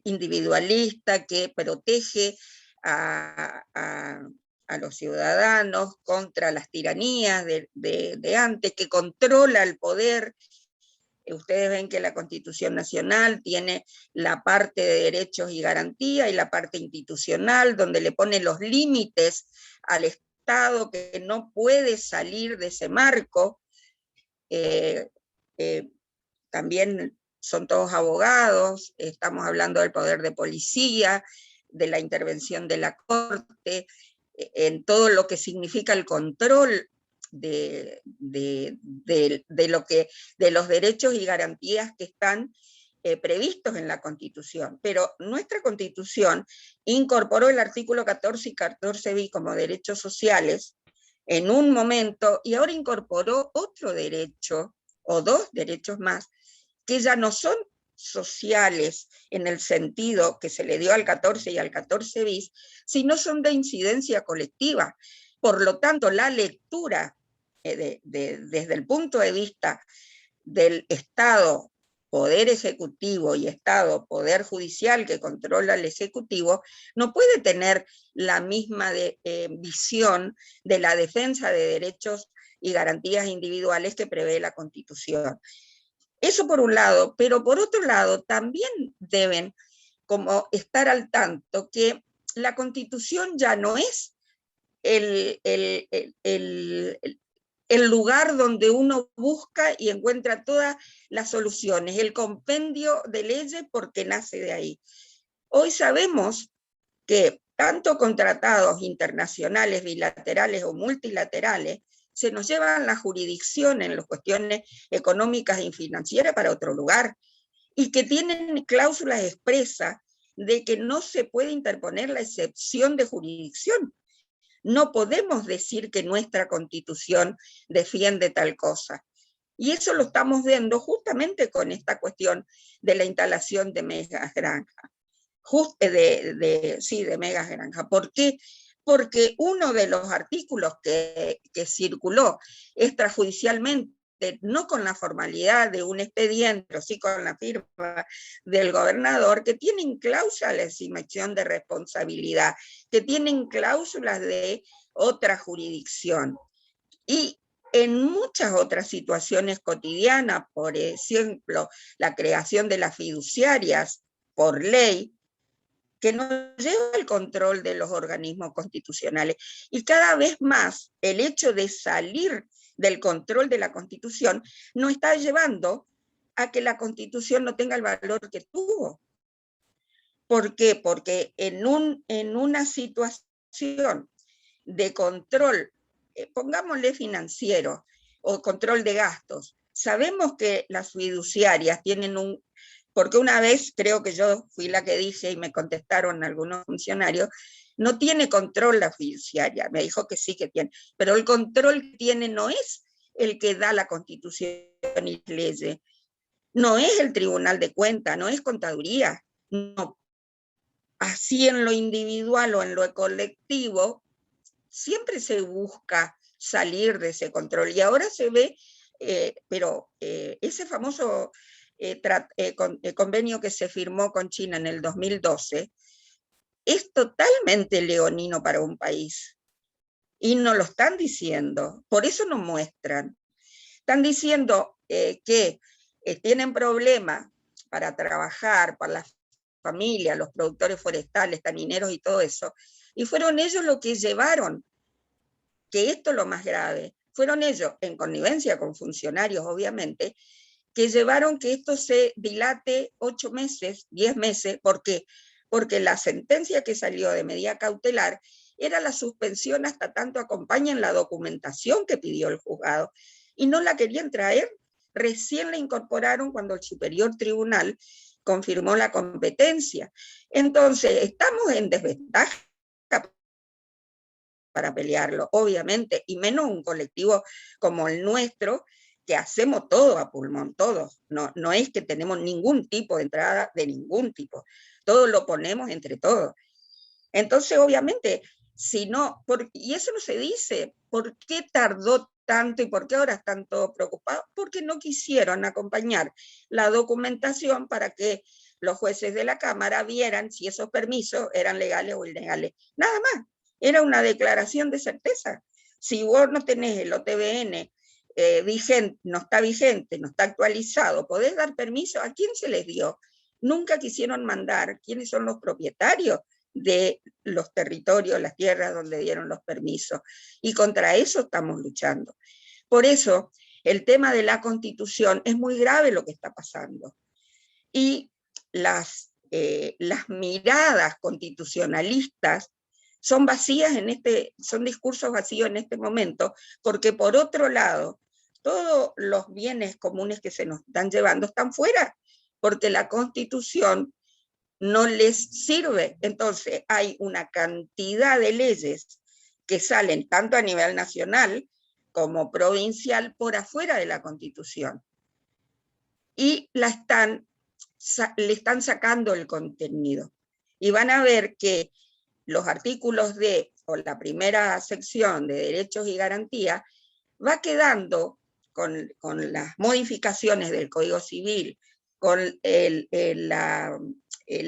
Speaker 1: individualista, que protege a los ciudadanos contra las tiranías de antes, que controla el poder. Ustedes ven que la Constitución Nacional tiene la parte de derechos y garantía y la parte institucional, donde le pone los límites al Estado, que no puede salir de ese marco. También son todos abogados, estamos hablando del poder de policía, de la intervención de la Corte, en todo lo que significa el control de los derechos y garantías que están previstos en la Constitución. Pero nuestra Constitución incorporó el artículo 14 y 14 bis como derechos sociales en un momento, y ahora incorporó otro derecho, o dos derechos más, que ya no son sociales en el sentido que se le dio al 14 y al 14 bis, sino son de incidencia colectiva. Por lo tanto, la lectura desde el punto de vista del Estado, poder ejecutivo, y Estado, poder judicial que controla el ejecutivo, no puede tener la misma visión de la defensa de derechos y garantías individuales que prevé la Constitución. Eso por un lado, pero por otro lado también deben como estar al tanto que la Constitución ya no es el lugar donde uno busca y encuentra todas las soluciones, el compendio de leyes, porque nace de ahí. Hoy sabemos que tanto con tratados internacionales, bilaterales o multilaterales, se nos llevan la jurisdicción en las cuestiones económicas y financieras para otro lugar, y que tienen cláusulas expresas de que no se puede interponer la excepción de jurisdicción. No podemos decir que nuestra Constitución defiende tal cosa. Y eso lo estamos viendo justamente con esta cuestión de la instalación de megas granjas. De megas granjas. ¿Por qué? Porque uno de los artículos que circuló extrajudicialmente, no con la formalidad de un expediente, pero sí con la firma del gobernador, que tienen cláusulas de asignación de responsabilidad, que tienen cláusulas de otra jurisdicción. Y en muchas otras situaciones cotidianas, por ejemplo, la creación de las fiduciarias por ley, que nos lleva al control de los organismos constitucionales. Y cada vez más el hecho de salir del control de la Constitución nos está llevando a que la Constitución no tenga el valor que tuvo. ¿Por qué? Porque en una situación de control, pongámosle financiero, o control de gastos, sabemos que las fiduciarias tienen porque una vez creo que yo fui la que dije, y me contestaron algunos funcionarios, no tiene control la fiduciaria, me dijo que sí que tiene, pero el control que tiene no es el que da la Constitución y leyes, no es el Tribunal de Cuentas, no es Contaduría, no. Así en lo individual o en lo colectivo, siempre se busca salir de ese control, y ahora se ve, pero ese famoso convenio que se firmó con China en el 2012 es totalmente leonino para un país, y nos lo están diciendo, por eso nos muestran. Están diciendo que tienen problemas para trabajar, para las familias, los productores forestales, tanineros y todo eso, y fueron ellos los que llevaron, que esto es lo más grave, fueron ellos, en connivencia con funcionarios obviamente, que llevaron que esto se dilate 8 meses, 10 meses, ¿por qué? Porque la sentencia que salió de medida cautelar era la suspensión hasta tanto acompañen la documentación que pidió el juzgado, y no la querían traer, recién la incorporaron cuando el Superior Tribunal confirmó la competencia. Entonces, estamos en desventaja para pelearlo, obviamente, y menos un colectivo como el nuestro, que hacemos todo a pulmón, todos. No es que tenemos ningún tipo de entrada, de ningún tipo. Todo lo ponemos entre todos. Entonces, obviamente, si no, y eso no se dice, ¿por qué tardó tanto y por qué ahora están todos preocupados? Porque no quisieron acompañar la documentación para que los jueces de la Cámara vieran si esos permisos eran legales o ilegales. Nada más, era una declaración de certeza. Si vos no tenés el OTBN vigente, no está actualizado, ¿podés dar permiso? ¿A quién se les dio? Nunca quisieron mandar quiénes son los propietarios de los territorios, las tierras donde dieron los permisos. Y contra eso estamos luchando. Por eso, el tema de la Constitución es muy grave lo que está pasando. Y las miradas constitucionalistas son vacías son discursos vacíos en este momento, porque por otro lado, todos los bienes comunes que se nos están llevando están fuera, porque la Constitución no les sirve. Entonces hay una cantidad de leyes que salen tanto a nivel nacional como provincial por afuera de la Constitución. Y le están sacando el contenido. Y van a ver que los artículos o la primera sección de derechos y garantías va quedando con las modificaciones del Código Civil, con la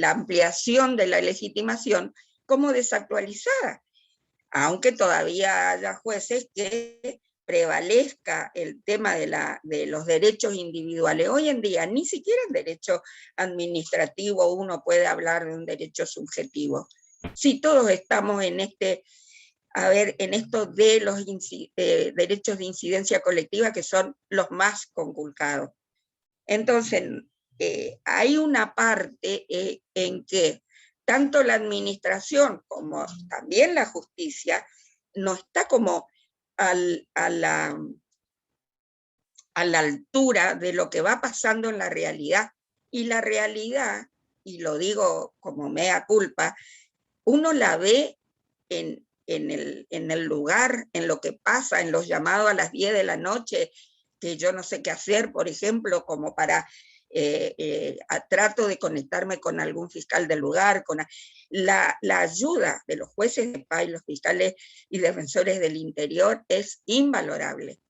Speaker 1: ampliación de la legitimación como desactualizada, aunque todavía haya jueces que prevalezca el tema de los derechos individuales. Hoy en día ni siquiera en derecho administrativo uno puede hablar de un derecho subjetivo. Si todos estamos en en esto de los derechos de incidencia colectiva, que son los más conculcados. Entonces, hay una parte en que tanto la administración como también la justicia no está como a la altura de lo que va pasando en la realidad. Y la realidad, y lo digo como mea culpa, uno la ve en el lugar, en lo que pasa, en los llamados a las 10 de la noche, que yo no sé qué hacer, por ejemplo, como para trato de conectarme con algún fiscal del lugar, con la ayuda de los jueces de paz y los fiscales y defensores del interior es invalorable,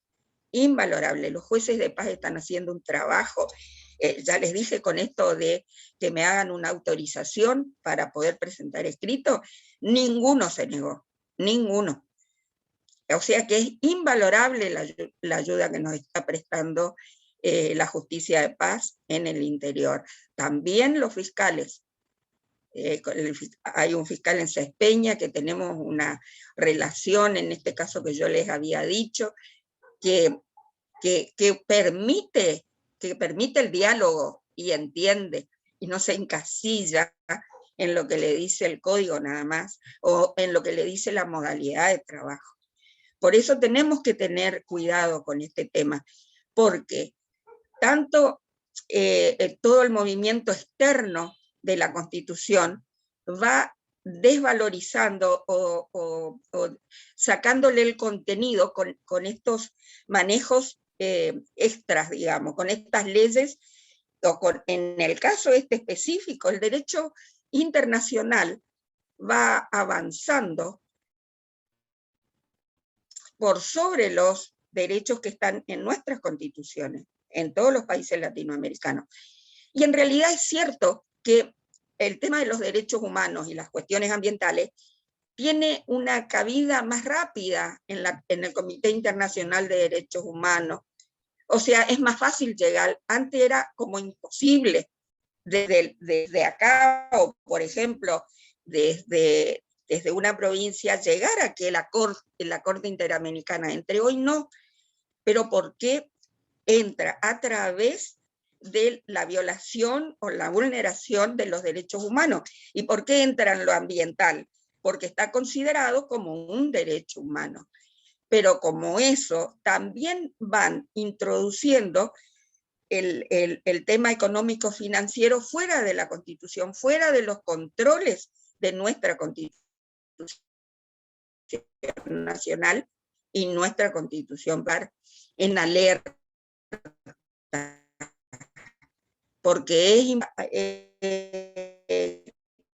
Speaker 1: invalorable. Los jueces de paz están haciendo un trabajo, ya les dije con esto de que me hagan una autorización para poder presentar escrito, ninguno se negó, ninguno. O sea que es invalorable la ayuda que nos está prestando la justicia de paz en el interior. También los fiscales. Hay un fiscal en Cespeña que tenemos una relación, en este caso que yo les había dicho, que permite el diálogo y entiende, y no se encasilla en lo que le dice el código nada más, o en lo que le dice la modalidad de trabajo. Por eso tenemos que tener cuidado con este tema, porque tanto todo el movimiento externo de la Constitución va desvalorizando o sacándole el contenido con estos manejos extras, digamos, con estas leyes, en el caso específico, el derecho internacional va avanzando por sobre los derechos que están en nuestras constituciones, en todos los países latinoamericanos. Y en realidad es cierto que el tema de los derechos humanos y las cuestiones ambientales tiene una cabida más rápida en el Comité Internacional de Derechos Humanos. O sea, es más fácil llegar. Antes era como imposible desde acá, o por ejemplo, desde una provincia, llegar a que la Corte Interamericana entre. Hoy no, pero ¿por qué? Entra a través de la violación o la vulneración de los derechos humanos. ¿Y por qué entra en lo ambiental? Porque está considerado como un derecho humano. Pero como eso, también van introduciendo el tema económico-financiero fuera de la Constitución, fuera de los controles de nuestra Constitución. nacional y nuestra Constitución en alerta, porque es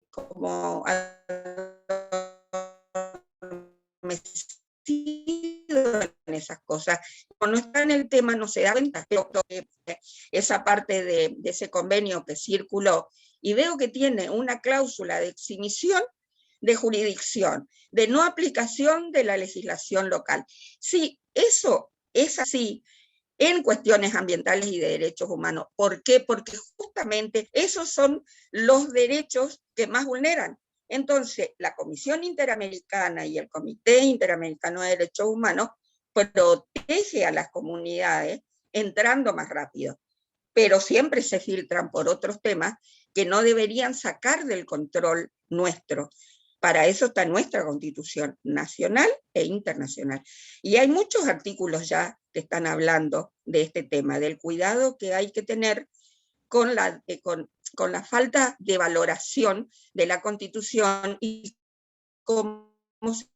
Speaker 1: como en esas cosas. Cuando no está en el tema no se da cuenta, pero esa parte de ese convenio que circuló, y veo que tiene una cláusula de exhibición de jurisdicción, de no aplicación de la legislación local. Sí, eso es así en cuestiones ambientales y de derechos humanos. ¿Por qué? Porque justamente esos son los derechos que más vulneran. Entonces, la Comisión Interamericana y el Comité Interamericano de Derechos Humanos protege a las comunidades entrando más rápido, pero siempre se filtran por otros temas que no deberían sacar del control nuestro. Para eso está nuestra Constitución nacional e internacional. Y hay muchos artículos ya que están hablando de este tema, del cuidado que hay que tener con la falta de valoración de la Constitución y cómo se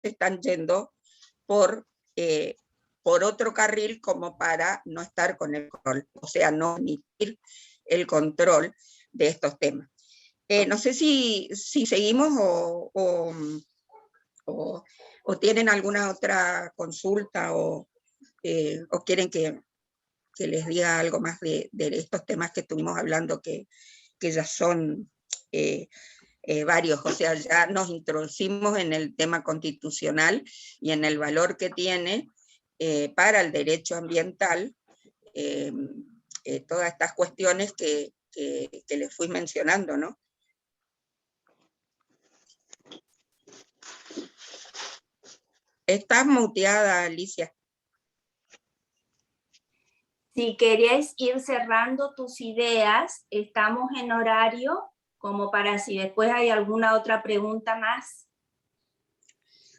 Speaker 1: están yendo por otro carril como para no estar con el control, o sea, no permitir el control de estos temas. No sé si seguimos o tienen alguna otra consulta o quieren que les diga algo más de estos temas que estuvimos hablando, que ya son varios. O sea, ya nos introducimos en el tema constitucional y en el valor que tiene para el derecho ambiental, todas estas cuestiones que les fui mencionando, ¿no? Estás muteada, Alicia.
Speaker 2: Si querés ir cerrando tus ideas, estamos en horario, como para si después hay alguna otra pregunta más.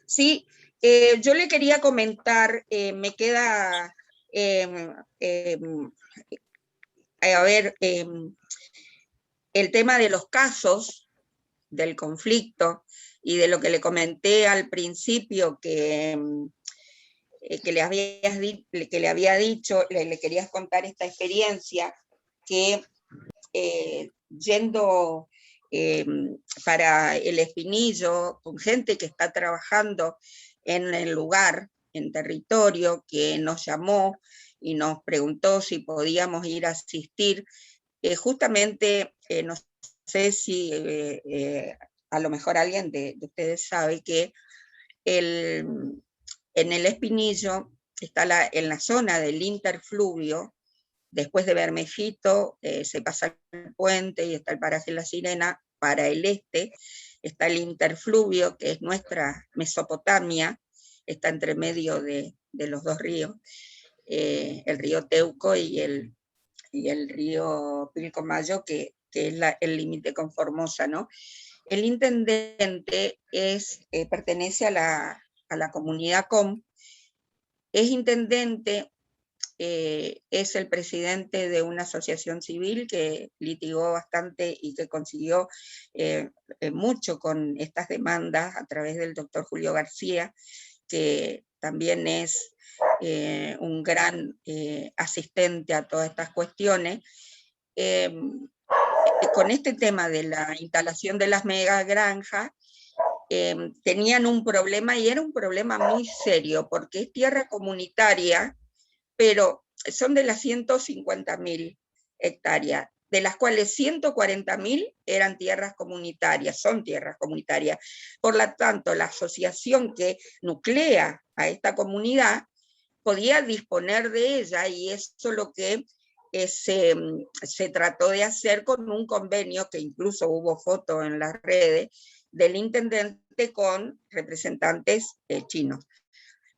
Speaker 1: Sí, yo le quería comentar, me queda, a ver, el tema de los casos del conflicto y de lo que le comenté al principio que le había dicho, le querías contar esta experiencia, que yendo para el Espinillo, con gente que está trabajando en el lugar, en territorio, que nos llamó y nos preguntó si podíamos ir a asistir, justamente, no sé si a lo mejor alguien de ustedes sabe que en el Espinillo está en la zona del interfluvio, después de Bermejito, se pasa el puente y está el paraje La Sirena. Para el este está el interfluvio, que es nuestra Mesopotamia, está entre medio de los dos ríos, el río Teuco y el río Pilcomayo, que es el límite con Formosa, ¿no? El intendente pertenece a la comunidad COM, es intendente, es el presidente de una asociación civil que litigó bastante y que consiguió mucho con estas demandas a través del doctor Julio García, que también es un gran asistente a todas estas cuestiones. Con este tema de la instalación de las megagranjas, tenían un problema, y era un problema muy serio, porque es tierra comunitaria, pero son de las 150.000 hectáreas, de las cuales 140.000 eran tierras comunitarias, son tierras comunitarias. Por lo tanto, la asociación que nuclea a esta comunidad podía disponer de ella, y eso lo que se trató de hacer con un convenio, que incluso hubo fotos en las redes, del intendente con representantes chinos.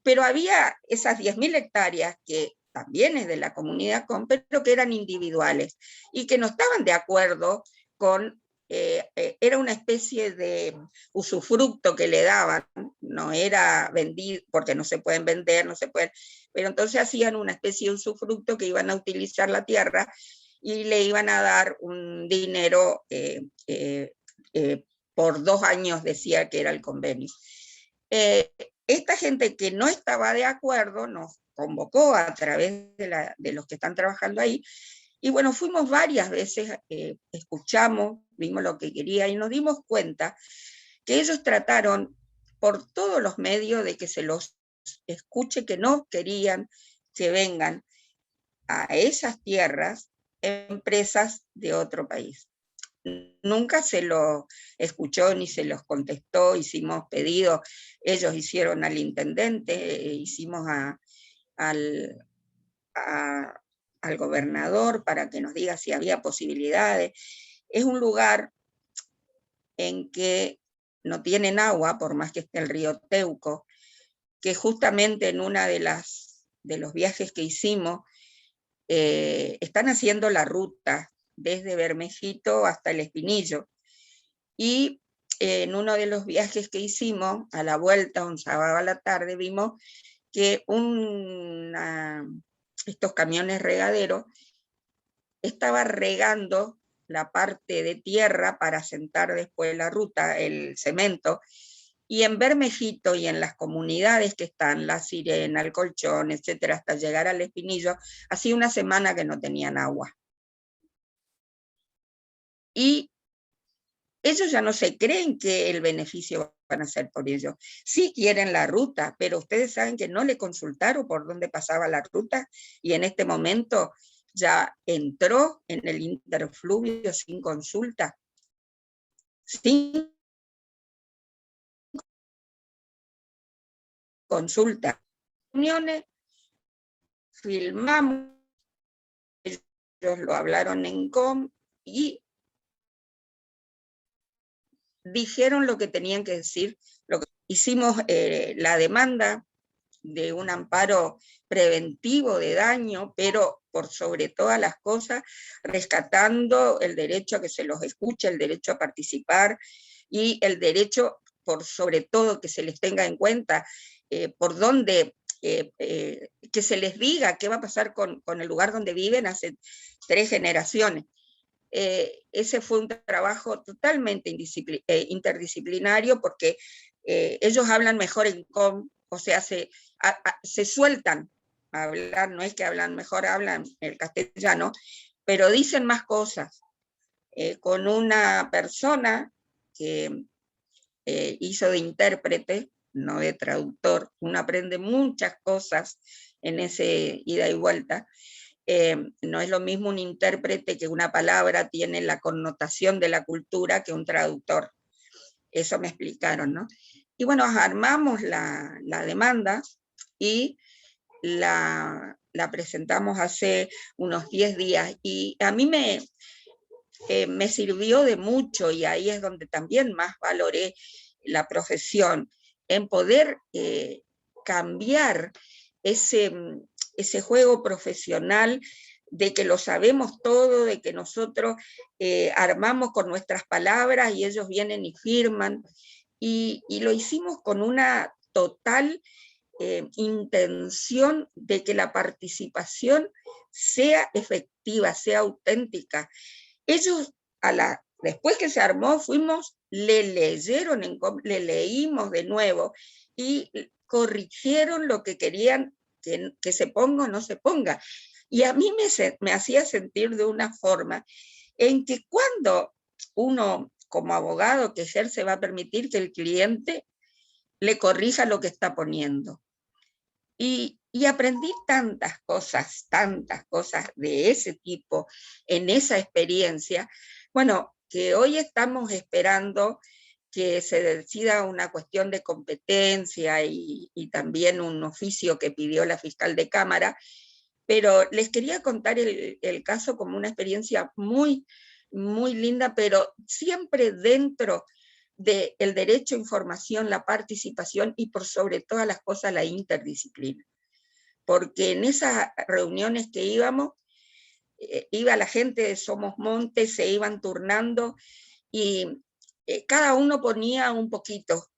Speaker 1: Pero había esas 10.000 hectáreas que también es de la comunidad COM, pero que eran individuales y que no estaban de acuerdo con, era una especie de usufructo que le daban, no era vendido, porque no se pueden vender, no se pueden, pero entonces hacían una especie de usufructo que iban a utilizar la tierra y le iban a dar un dinero por 2 años, decía que era el convenio. Esta gente que no estaba de acuerdo nos convocó a través de los que están trabajando ahí, y bueno, fuimos varias veces, escuchamos, vimos lo que quería y nos dimos cuenta que ellos trataron por todos los medios de que se los escuche, que no querían que vengan a esas tierras empresas de otro país. Nunca se lo escuchó ni se los contestó, hicimos pedidos, ellos hicieron al intendente, hicimos al gobernador para que nos diga si había posibilidades. Es un lugar en que no tienen agua, por más que esté el río Teuco, que justamente en una de los viajes que hicimos, están haciendo la ruta desde Bermejito hasta el Espinillo, y en uno de los viajes que hicimos, a la vuelta, un sábado a la tarde, vimos que estos camiones regaderos estaba regando la parte de tierra para sentar después la ruta, el cemento, y en Bermejito y en las comunidades que están, La Sirena, El Colchón, etcétera, hasta llegar al Espinillo, hacía una semana que no tenían agua. Y ellos ya no se creen que el beneficio van a ser por ellos. Sí quieren la ruta, pero ustedes saben que no le consultaron por dónde pasaba la ruta, y en este momento ya entró en el interfluvio sin consulta, sin consulta. Reuniones, filmamos, ellos lo hablaron en COM y dijeron lo que tenían que decir. Hicimos la demanda de un amparo preventivo de daño, pero por sobre todas las cosas, rescatando el derecho a que se los escuche, el derecho a participar, y el derecho, por sobre todo, que se les tenga en cuenta por dónde, que se les diga qué va a pasar con el lugar donde viven hace 3 generaciones. Ese fue un trabajo totalmente interdisciplinario, porque ellos hablan mejor en COM, o sea, se sueltan a hablar, no es que hablan mejor, hablan el castellano, pero dicen más cosas. Con una persona que hizo de intérprete, no de traductor, uno aprende muchas cosas en ese ida y vuelta. No es lo mismo un intérprete, que una palabra tiene la connotación de la cultura, que un traductor. Eso me explicaron, ¿no? Y bueno, armamos la demanda y la presentamos hace unos 10 días, y a mí me sirvió de mucho, y ahí es donde también más valoré la profesión, en poder cambiar ese juego profesional de que lo sabemos todo, de que nosotros armamos con nuestras palabras y ellos vienen y firman, y lo hicimos con una total intención de que la participación sea efectiva, sea auténtica. Ellos, después que se armó, fuimos, le leímos de nuevo y corrigieron lo que querían que se ponga o no se ponga. Y a mí me hacía sentir de una forma en que cuando uno, como abogado que ejerce, va a permitir que el cliente le corrija lo que está poniendo. Y aprendí tantas cosas de ese tipo en esa experiencia, bueno, que hoy estamos esperando que se decida una cuestión de competencia y también un oficio que pidió la fiscal de Cámara, pero les quería contar el caso como una experiencia muy, muy linda, pero siempre dentro del derecho a información, la participación y por sobre todas las cosas la interdisciplina. Porque en esas reuniones que íbamos, iba la gente de Somos Monte, se iban turnando y cada uno ponía un poquito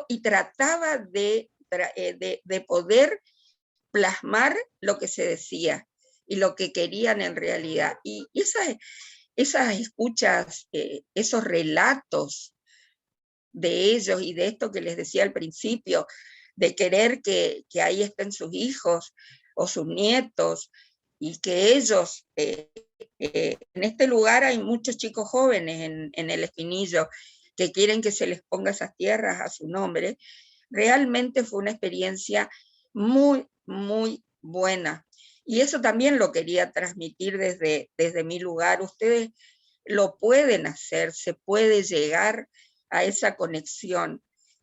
Speaker 1: y trataba de poder plasmar lo que se decía y lo que querían en realidad. Y esas escuchas, esos relatos de ellos y de esto que les decía al principio, de querer que ahí estén sus hijos o sus nietos, y que ellos, en este lugar hay muchos chicos jóvenes en el Espinillo que quieren que se les ponga esas tierras a su nombre. Realmente fue una experiencia muy, muy buena. Y eso también lo quería transmitir desde mi lugar. Ustedes lo pueden hacer, se puede llegar a esa conexión.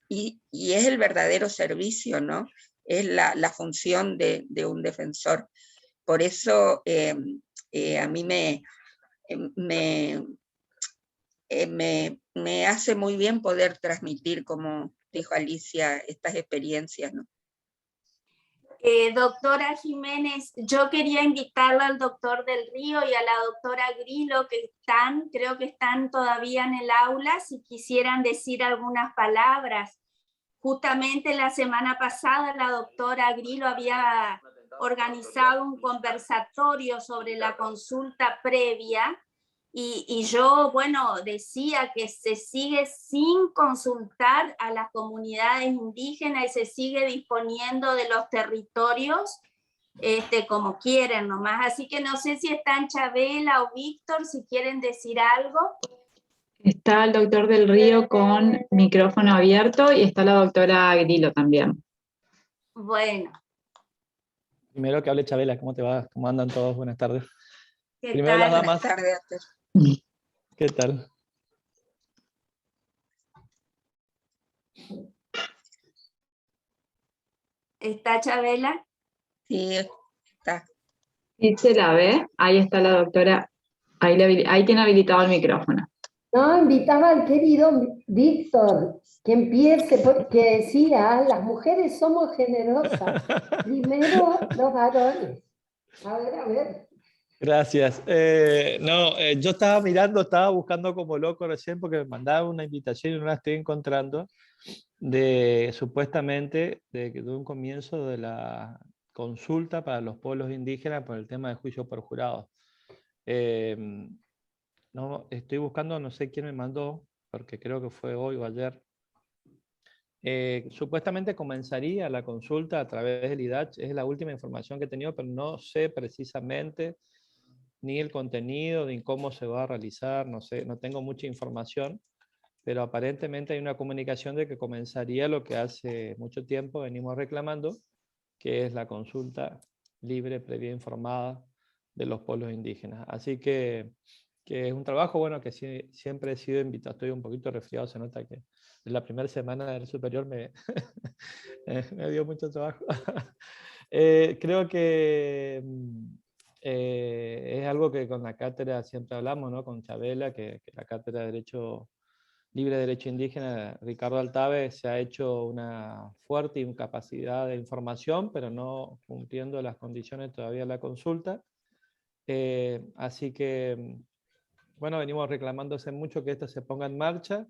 Speaker 1: Y es el verdadero servicio, ¿no? Es la función de un defensor. Por eso a mí me hace muy bien poder transmitir, como dijo Alicia, estas experiencias, ¿no?
Speaker 2: Doctora Jiménez, yo quería invitarla al doctor Del Río y a la doctora Grillo, que creo que están todavía en el aula, si quisieran decir algunas palabras. Justamente la semana pasada la doctora Grillo había organizado un conversatorio sobre la consulta previa y yo, bueno, decía que se sigue sin consultar a las comunidades indígenas y se sigue disponiendo de los territorios como quieren nomás. Así que no sé si están Chabela o Víctor, si quieren decir algo.
Speaker 3: Está el doctor Del Río con micrófono abierto y está la doctora Grillo también.
Speaker 2: Bueno.
Speaker 7: Primero que hable Chabela, ¿cómo te va? ¿Cómo andan todos? Buenas tardes.
Speaker 2: Primero las damas.
Speaker 1: Buenas tardes.
Speaker 7: ¿Qué tal?
Speaker 2: ¿Está Chabela?
Speaker 1: Sí, está.
Speaker 3: ¿Sí se la ve? Ahí está la doctora. Ahí tiene habilitado el micrófono.
Speaker 8: No, invitaba al querido Víctor que empiece, porque decía, las mujeres somos generosas. Primero los varones. A ver.
Speaker 7: Gracias. Yo estaba mirando, estaba buscando como loco recién porque me mandaba una invitación y no la estoy encontrando, supuestamente de un comienzo de la consulta para los pueblos indígenas por el tema de juicio por jurados. No, estoy buscando, no sé quién me mandó, porque creo que fue hoy o ayer. Supuestamente comenzaría la consulta a través del IDACH, es la última información que he tenido, pero no sé precisamente ni el contenido, ni cómo se va a realizar, no sé, no tengo mucha información, pero aparentemente hay una comunicación de que comenzaría lo que hace mucho tiempo venimos reclamando, que es la consulta libre, previa, informada de los pueblos indígenas. Así que es un trabajo, bueno, que siempre he sido invitado, estoy un poquito resfriado, se nota que en la primera semana del superior me dio mucho trabajo. Creo que es algo que con la cátedra siempre hablamos, ¿no? Con Chabela, que la cátedra de Derecho Libre de Derecho Indígena, Ricardo Altave, se ha hecho una fuerte incapacidad de información, pero no cumpliendo las condiciones todavía de la consulta. Así que, bueno, venimos reclamándose mucho que esto se ponga en marcha,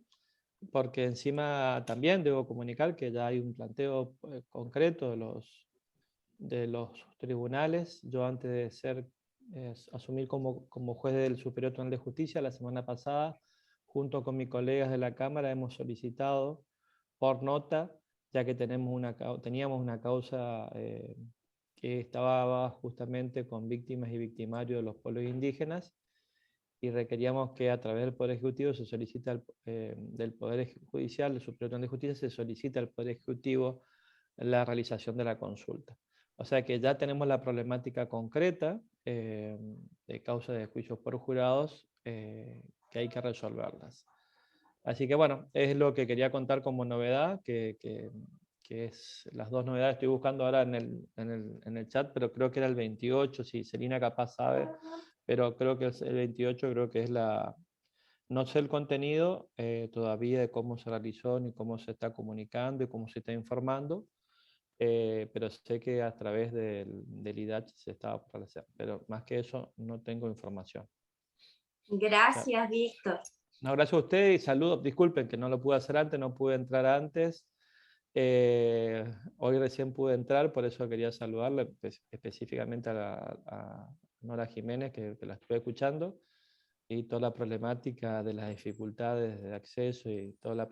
Speaker 7: porque encima también debo comunicar que ya hay un planteo concreto de los tribunales. Yo antes de asumir como juez del Superior Tribunal de Justicia, la semana pasada, junto con mis colegas de la Cámara, hemos solicitado por nota, ya que teníamos una causa que estaba justamente con víctimas y victimarios de los pueblos indígenas, y requeríamos que a través del Poder Ejecutivo se solicita del Poder Judicial, del Superior Tribunal de Justicia, se solicita al Poder Ejecutivo la realización de la consulta. O sea que ya tenemos la problemática concreta de causa de juicios por jurados que hay que resolverlas. Así que bueno, es lo que quería contar como novedad, que es las dos novedades. Estoy buscando ahora en el chat, pero creo que era el 28, si Celina capaz sabe, pero creo que el 28 creo que es no sé el contenido todavía de cómo se realizó, ni cómo se está comunicando y cómo se está informando, pero sé que a través del IDACH se estaba por hacer, pero más que eso no tengo información.
Speaker 2: Gracias, Víctor.
Speaker 7: No, gracias a ustedes y saludos. Disculpen que no lo pude hacer antes, no pude entrar antes. Hoy recién pude entrar, por eso quería saludarle específicamente a Nora Jiménez, que la estuve escuchando, y toda la problemática de las dificultades de acceso y toda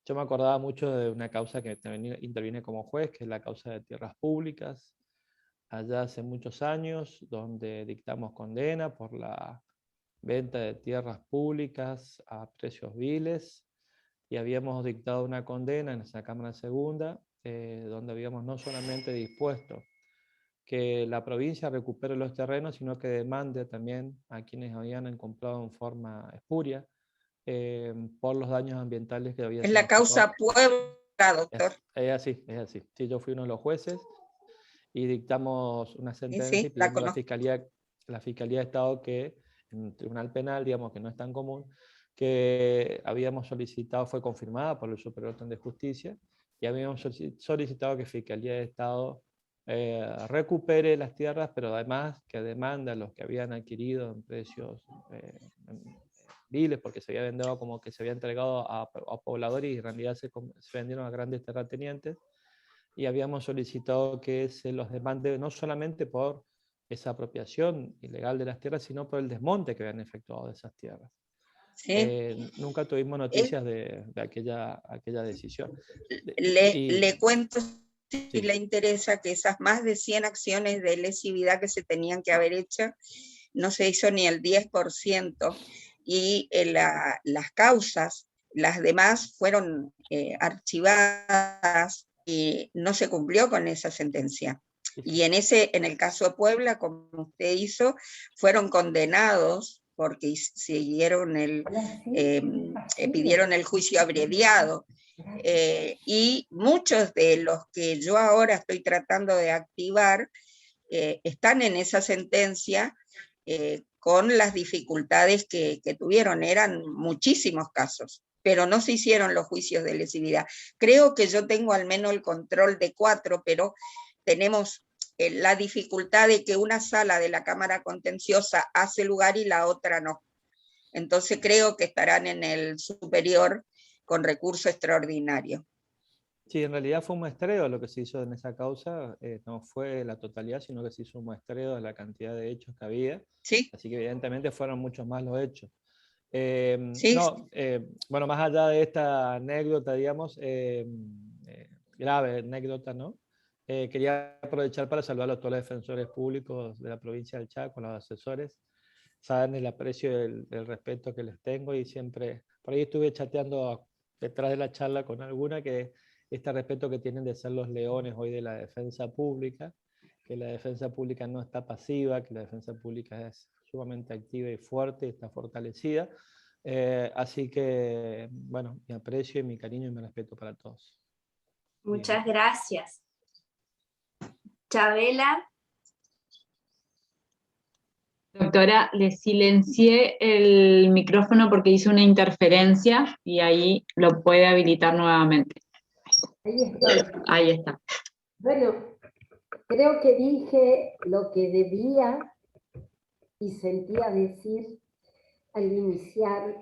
Speaker 7: Yo me acordaba mucho de una causa que intervine como juez, que es la causa de tierras públicas, allá hace muchos años, donde dictamos condena por la venta de tierras públicas a precios viles, y habíamos dictado una condena en esa Cámara Segunda, donde habíamos no solamente dispuesto que la provincia recupere los terrenos, sino que demande también a quienes habían comprado en forma espuria por los daños ambientales que había
Speaker 1: Es la causa Puebla, doctor.
Speaker 7: Es así, es así. Sí, yo fui uno de los jueces y dictamos una sentencia
Speaker 1: Sí,
Speaker 7: y pidiendo a la Fiscalía de Estado que, en un tribunal penal, digamos que no es tan común, que habíamos solicitado, fue confirmada por el Superior Orden de Justicia, y habíamos solicitado que Fiscalía de Estado recupere las tierras, pero además que demanda a los que habían adquirido en precios viles, porque se había vendido como que se había entregado a pobladores y en realidad se vendieron a grandes terratenientes, y habíamos solicitado que se los demande no solamente por esa apropiación ilegal de las tierras, sino por el desmonte que habían efectuado de esas tierras.
Speaker 1: Sí.
Speaker 7: Nunca tuvimos noticias de aquella decisión.
Speaker 1: Le cuento, si
Speaker 7: sí.
Speaker 1: le interesa, que esas más de 100 acciones de lesividad que se tenían que haber hecho, no se hizo ni el 10%, y las causas, las demás fueron archivadas y no se cumplió con esa sentencia. Y en el caso de Puebla, como usted hizo, fueron condenados porque siguieron pidieron el juicio abreviado. Y muchos de los que yo ahora estoy tratando de activar están en esa sentencia con las dificultades que tuvieron. Eran muchísimos casos, pero no se hicieron los juicios de lesividad. Creo que yo tengo al menos el control de 4, pero tenemos la dificultad de que una sala de la Cámara Contenciosa hace lugar y la otra no. Entonces creo que estarán en el superior con recurso extraordinario.
Speaker 7: Sí, en realidad fue un muestreo lo que se hizo en esa causa, no fue la totalidad, sino que se hizo un muestreo de la cantidad de hechos que había,
Speaker 1: ¿sí?
Speaker 7: Así que evidentemente fueron muchos más los hechos.
Speaker 1: Sí.
Speaker 7: Bueno, más allá de esta anécdota, digamos, grave anécdota, ¿no? Quería aprovechar para saludar a todos los defensores públicos de la provincia del Chaco, los asesores. Saben el aprecio y el respeto que les tengo, y siempre, por ahí estuve chateando detrás de la charla con alguna, que este respeto que tienen de ser los leones hoy de la defensa pública, que la defensa pública no está pasiva, que la defensa pública es sumamente activa y fuerte, está fortalecida. Así que, bueno, mi aprecio y mi cariño y mi respeto para todos.
Speaker 2: Muchas gracias. Chabela.
Speaker 3: Doctora, le silencié el micrófono porque hizo una interferencia y ahí lo puede habilitar nuevamente.
Speaker 8: Ahí estoy.
Speaker 3: Ahí está.
Speaker 8: Bueno, creo que dije lo que debía y sentía decir al iniciar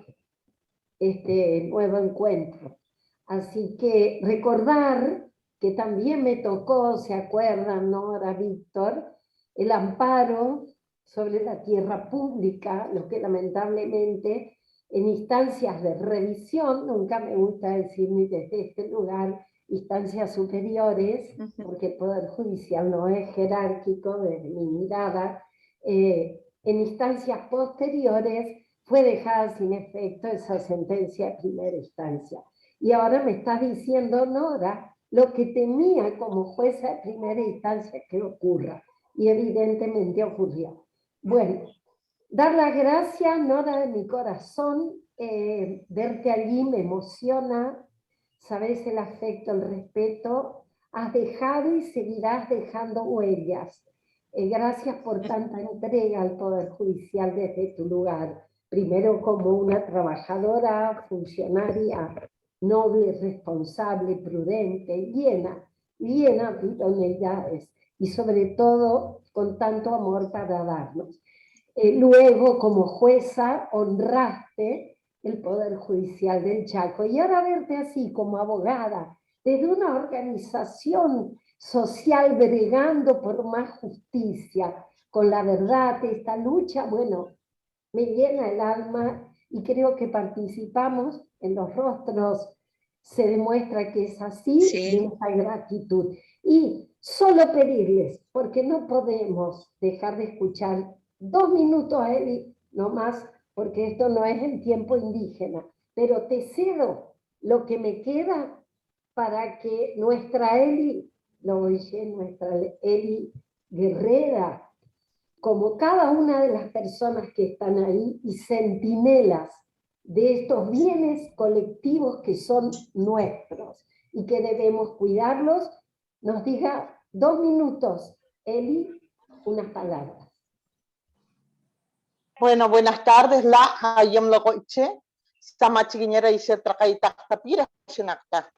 Speaker 8: este nuevo encuentro. Así que recordar que también me tocó, ¿se acuerdan, Nora, Víctor? El amparo sobre la tierra pública, lo que lamentablemente en instancias de revisión, nunca me gusta decir ni desde este lugar, instancias superiores, porque el Poder Judicial no es jerárquico desde mi mirada, en instancias posteriores fue dejada sin efecto esa sentencia de primera instancia. Y ahora me estás diciendo, Nora, lo que temía como jueza de primera instancia que ocurra, y evidentemente ocurrió. Bueno, dar las gracias, Nora, de mi corazón, verte allí me emociona, sabes el afecto, el respeto, has dejado y seguirás dejando huellas. Gracias por tanta entrega al Poder Judicial desde tu lugar, primero como una trabajadora, funcionaria, noble, responsable, prudente, llena de idoneidades y sobre todo con tanto amor para darnos. Luego, como jueza, honraste el Poder Judicial del Chaco, y ahora verte así como abogada, desde una organización social bregando por más justicia, con la verdad, esta lucha, bueno, me llena el alma, y creo que participamos en los rostros se demuestra que es así,
Speaker 1: Sí.
Speaker 8: de esa gratitud. Y solo pedirles, porque no podemos dejar de escuchar 2 minutos a Eli, no más, porque esto no es en tiempo indígena, pero te cedo lo que me queda para que nuestra Eli, lo oye, nuestra Eli guerrera, como cada una de las personas que están ahí y centinelas de estos bienes colectivos que son nuestros y que debemos cuidarlos, nos diga 2 minutos, Eli, unas palabras.
Speaker 9: Bueno, buenas tardes, la hayam logoiche, samachiñera y se tapira shenakta.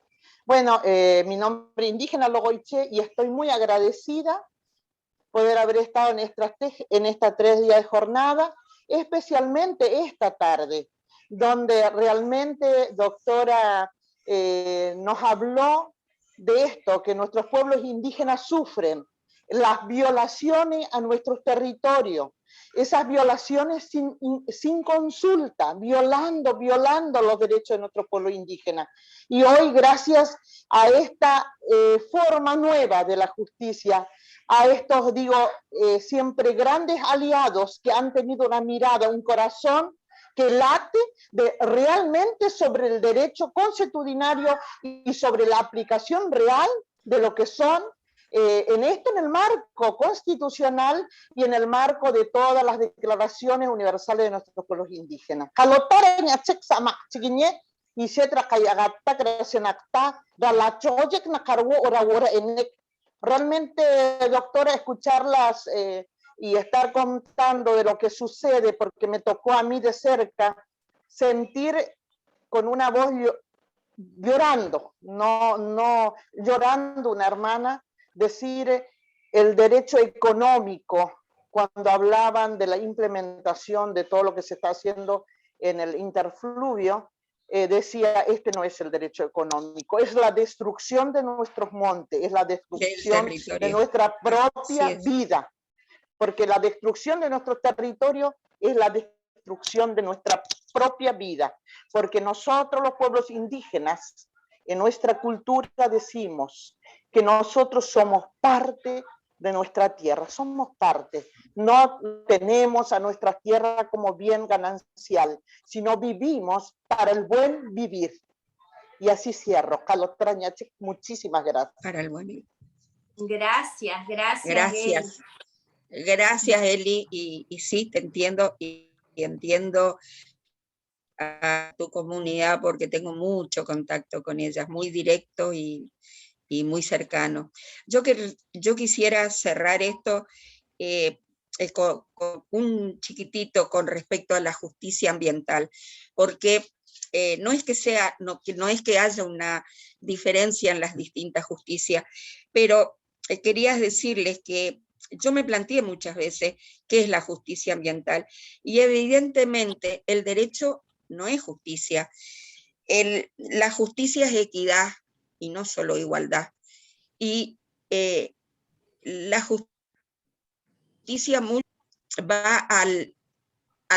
Speaker 9: Bueno, mi nombre es indígena Logoiche y estoy muy agradecida poder haber estado en esta 3 días de jornada, especialmente esta tarde, donde realmente, doctora, nos habló de esto, que nuestros pueblos indígenas sufren, las violaciones a nuestros territorios, esas violaciones sin consulta, violando los derechos de nuestro pueblo indígena. Y hoy, gracias a esta forma nueva de la justicia, a estos, siempre grandes aliados que han tenido una mirada, un corazón que late realmente sobre el derecho consuetudinario y sobre la aplicación real de lo que son, en el marco constitucional y en el marco de todas las declaraciones universales de nuestros pueblos indígenas. Realmente, doctora, escucharlas y estar contando de lo que sucede, porque me tocó a mí de cerca sentir con una voz llorando, no llorando una hermana, decir el derecho económico, cuando hablaban de la implementación de todo lo que se está haciendo en el interfluvio, decía, este no es el derecho económico, es la destrucción de nuestros montes, es la destrucción de nuestra propia vida, porque la destrucción de nuestro territorio es la destrucción de nuestra propia vida, porque nosotros los pueblos indígenas, en nuestra cultura decimos que nosotros somos parte de nuestra tierra, somos parte, no tenemos a nuestra tierra como bien ganancial, sino vivimos para el buen vivir. Y así cierro. Calotrañache, muchísimas gracias.
Speaker 1: Para el buen vivir.
Speaker 2: Gracias.
Speaker 1: Gracias, Eli, y sí, te entiendo, y entiendo a tu comunidad porque tengo mucho contacto con ellas, muy directo y muy cercano. Yo quisiera cerrar esto con un chiquitito con respecto a la justicia ambiental, porque no es que haya una diferencia en las distintas justicias, pero quería decirles que yo me planteé muchas veces qué es la justicia ambiental, y evidentemente el derecho no es justicia. La justicia es equidad y no solo igualdad. Y la justicia va a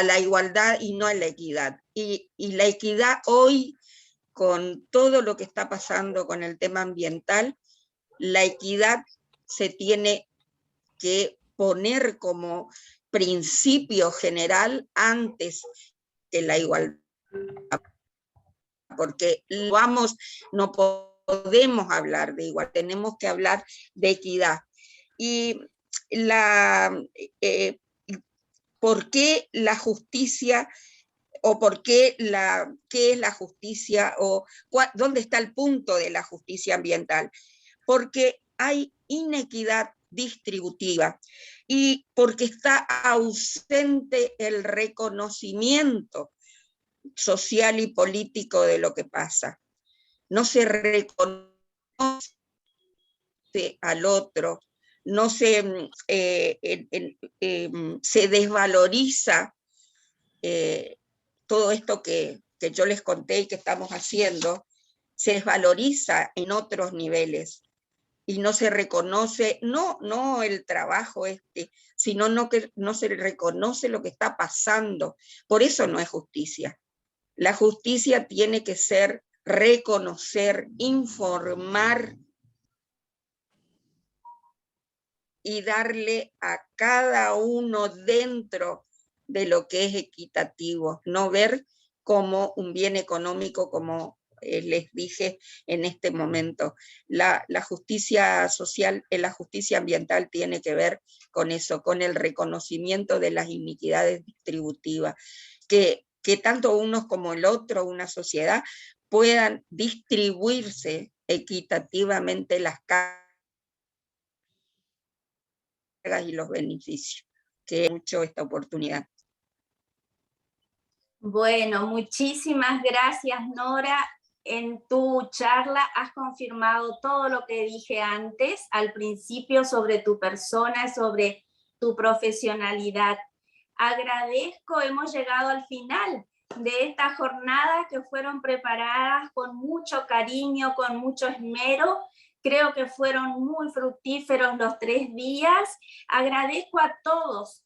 Speaker 1: la igualdad y no a la equidad. Y la equidad hoy, con todo lo que está pasando con el tema ambiental, la equidad se tiene que poner como principio general antes que la igualdad, porque no podemos hablar de igualdad, tenemos que hablar de equidad. Y ¿por qué la justicia, o qué es la justicia, o dónde está el punto de la justicia ambiental? Porque hay inequidad distributiva y porque está ausente el reconocimiento social y político de lo que pasa. No se reconoce al otro, no se desvaloriza todo esto que yo les conté y que estamos haciendo, se desvaloriza en otros niveles y no se reconoce, no el trabajo sino que no se reconoce lo que está pasando. Por eso no es justicia. La justicia tiene que ser reconocer, informar y darle a cada uno dentro de lo que es equitativo, no ver como un bien económico, como les dije en este momento. La justicia social, la justicia ambiental tiene que ver con eso, con el reconocimiento de las iniquidades distributivas, que tanto unos como el otro, una sociedad, puedan distribuirse equitativamente las cargas y los beneficios, que he mucho esta oportunidad.
Speaker 2: Bueno, muchísimas gracias, Nora. En tu charla has confirmado todo lo que dije antes, al principio, sobre tu persona, sobre tu profesionalidad. Agradezco, hemos llegado al final de esta jornada que fueron preparadas con mucho cariño, con mucho esmero. Creo que fueron muy fructíferos los 3 días. Agradezco a todos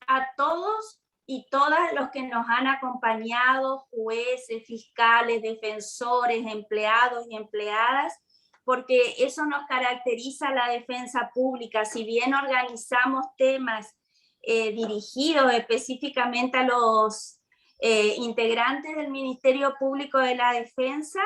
Speaker 2: y todas los que nos han acompañado, jueces, fiscales, defensores, empleados y empleadas, porque eso nos caracteriza la defensa pública. Si bien organizamos temas dirigidos específicamente a los integrantes del Ministerio Público de la Defensa,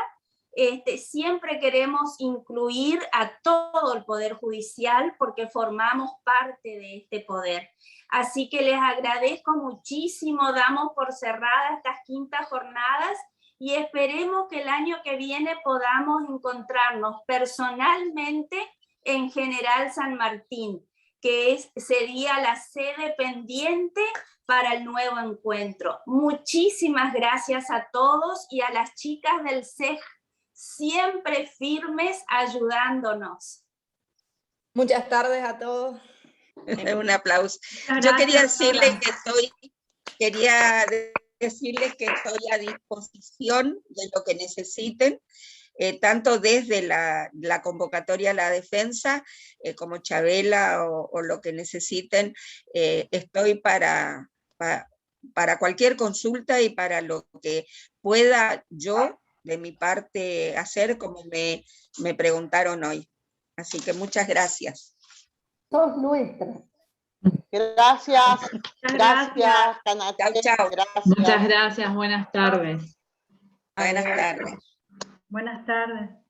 Speaker 2: siempre queremos incluir a todo el Poder Judicial porque formamos parte de este poder. Así que les agradezco muchísimo, damos por cerradas estas 5ª jornadas y esperemos que el año que viene podamos encontrarnos personalmente en General San Martín, que sería la sede pendiente para el nuevo encuentro. Muchísimas gracias a todos y a las chicas del CEJ, siempre firmes ayudándonos.
Speaker 10: Muchas tardes a todos.
Speaker 1: Un aplauso. Yo quería decirles que estoy a disposición de lo que necesiten, tanto desde la convocatoria a la defensa, como Chabela o lo que necesiten. Estoy para cualquier consulta y para lo que pueda yo de mi parte hacer, como me preguntaron hoy. Así que muchas gracias.
Speaker 8: Sos nuestra.
Speaker 9: Gracias. Gracias,
Speaker 1: Canate. Chao.
Speaker 9: Gracias.
Speaker 3: Muchas gracias, buenas tardes.
Speaker 1: Buenas tardes.
Speaker 3: Buenas tardes.